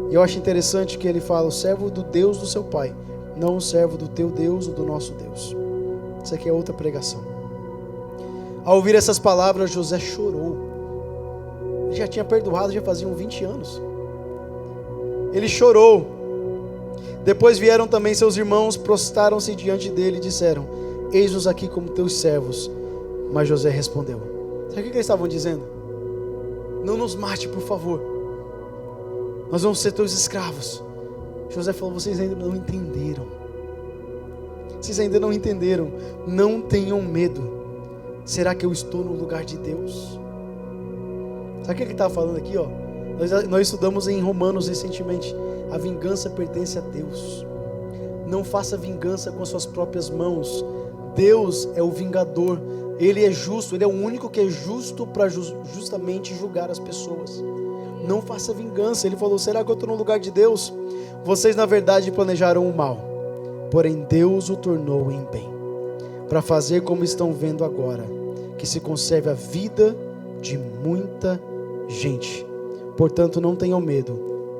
E eu acho interessante que ele fala: o servo do Deus do seu pai, não o servo do teu Deus ou do nosso Deus. Isso aqui é outra pregação. Ao ouvir essas palavras, José chorou. Ele já tinha perdoado, já faziam 20 anos. Ele chorou. Depois vieram também seus irmãos, prostraram-se diante dele e disseram: eis-nos aqui como teus servos. Mas José respondeu. Sabe o que eles estavam dizendo? Não nos mate, por favor. Nós vamos ser teus escravos. José falou: vocês ainda não entenderam. Vocês ainda não entenderam. Não tenham medo. Será que eu estou no lugar de Deus? Sabe o que ele estava falando aqui? Nós estudamos em Romanos recentemente. A vingança pertence a Deus. Não faça vingança com as suas próprias mãos. Deus é o vingador. Ele é justo. Ele é o único que é justo para justamente julgar as pessoas. Não faça vingança. Ele falou: será que eu estou no lugar de Deus? Vocês na verdade planejaram o mal, porém Deus o tornou em bem, para fazer como estão vendo agora, que se conserve a vida de muita gente. Portanto, não tenham medo.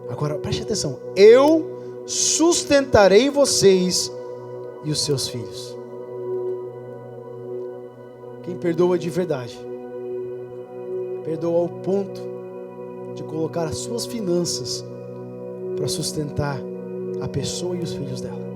Agora preste atenção: eu sustentarei vocês e os seus filhos. Quem perdoa de verdade, perdoa ao ponto de colocar as suas finanças para sustentar a pessoa e os filhos dela.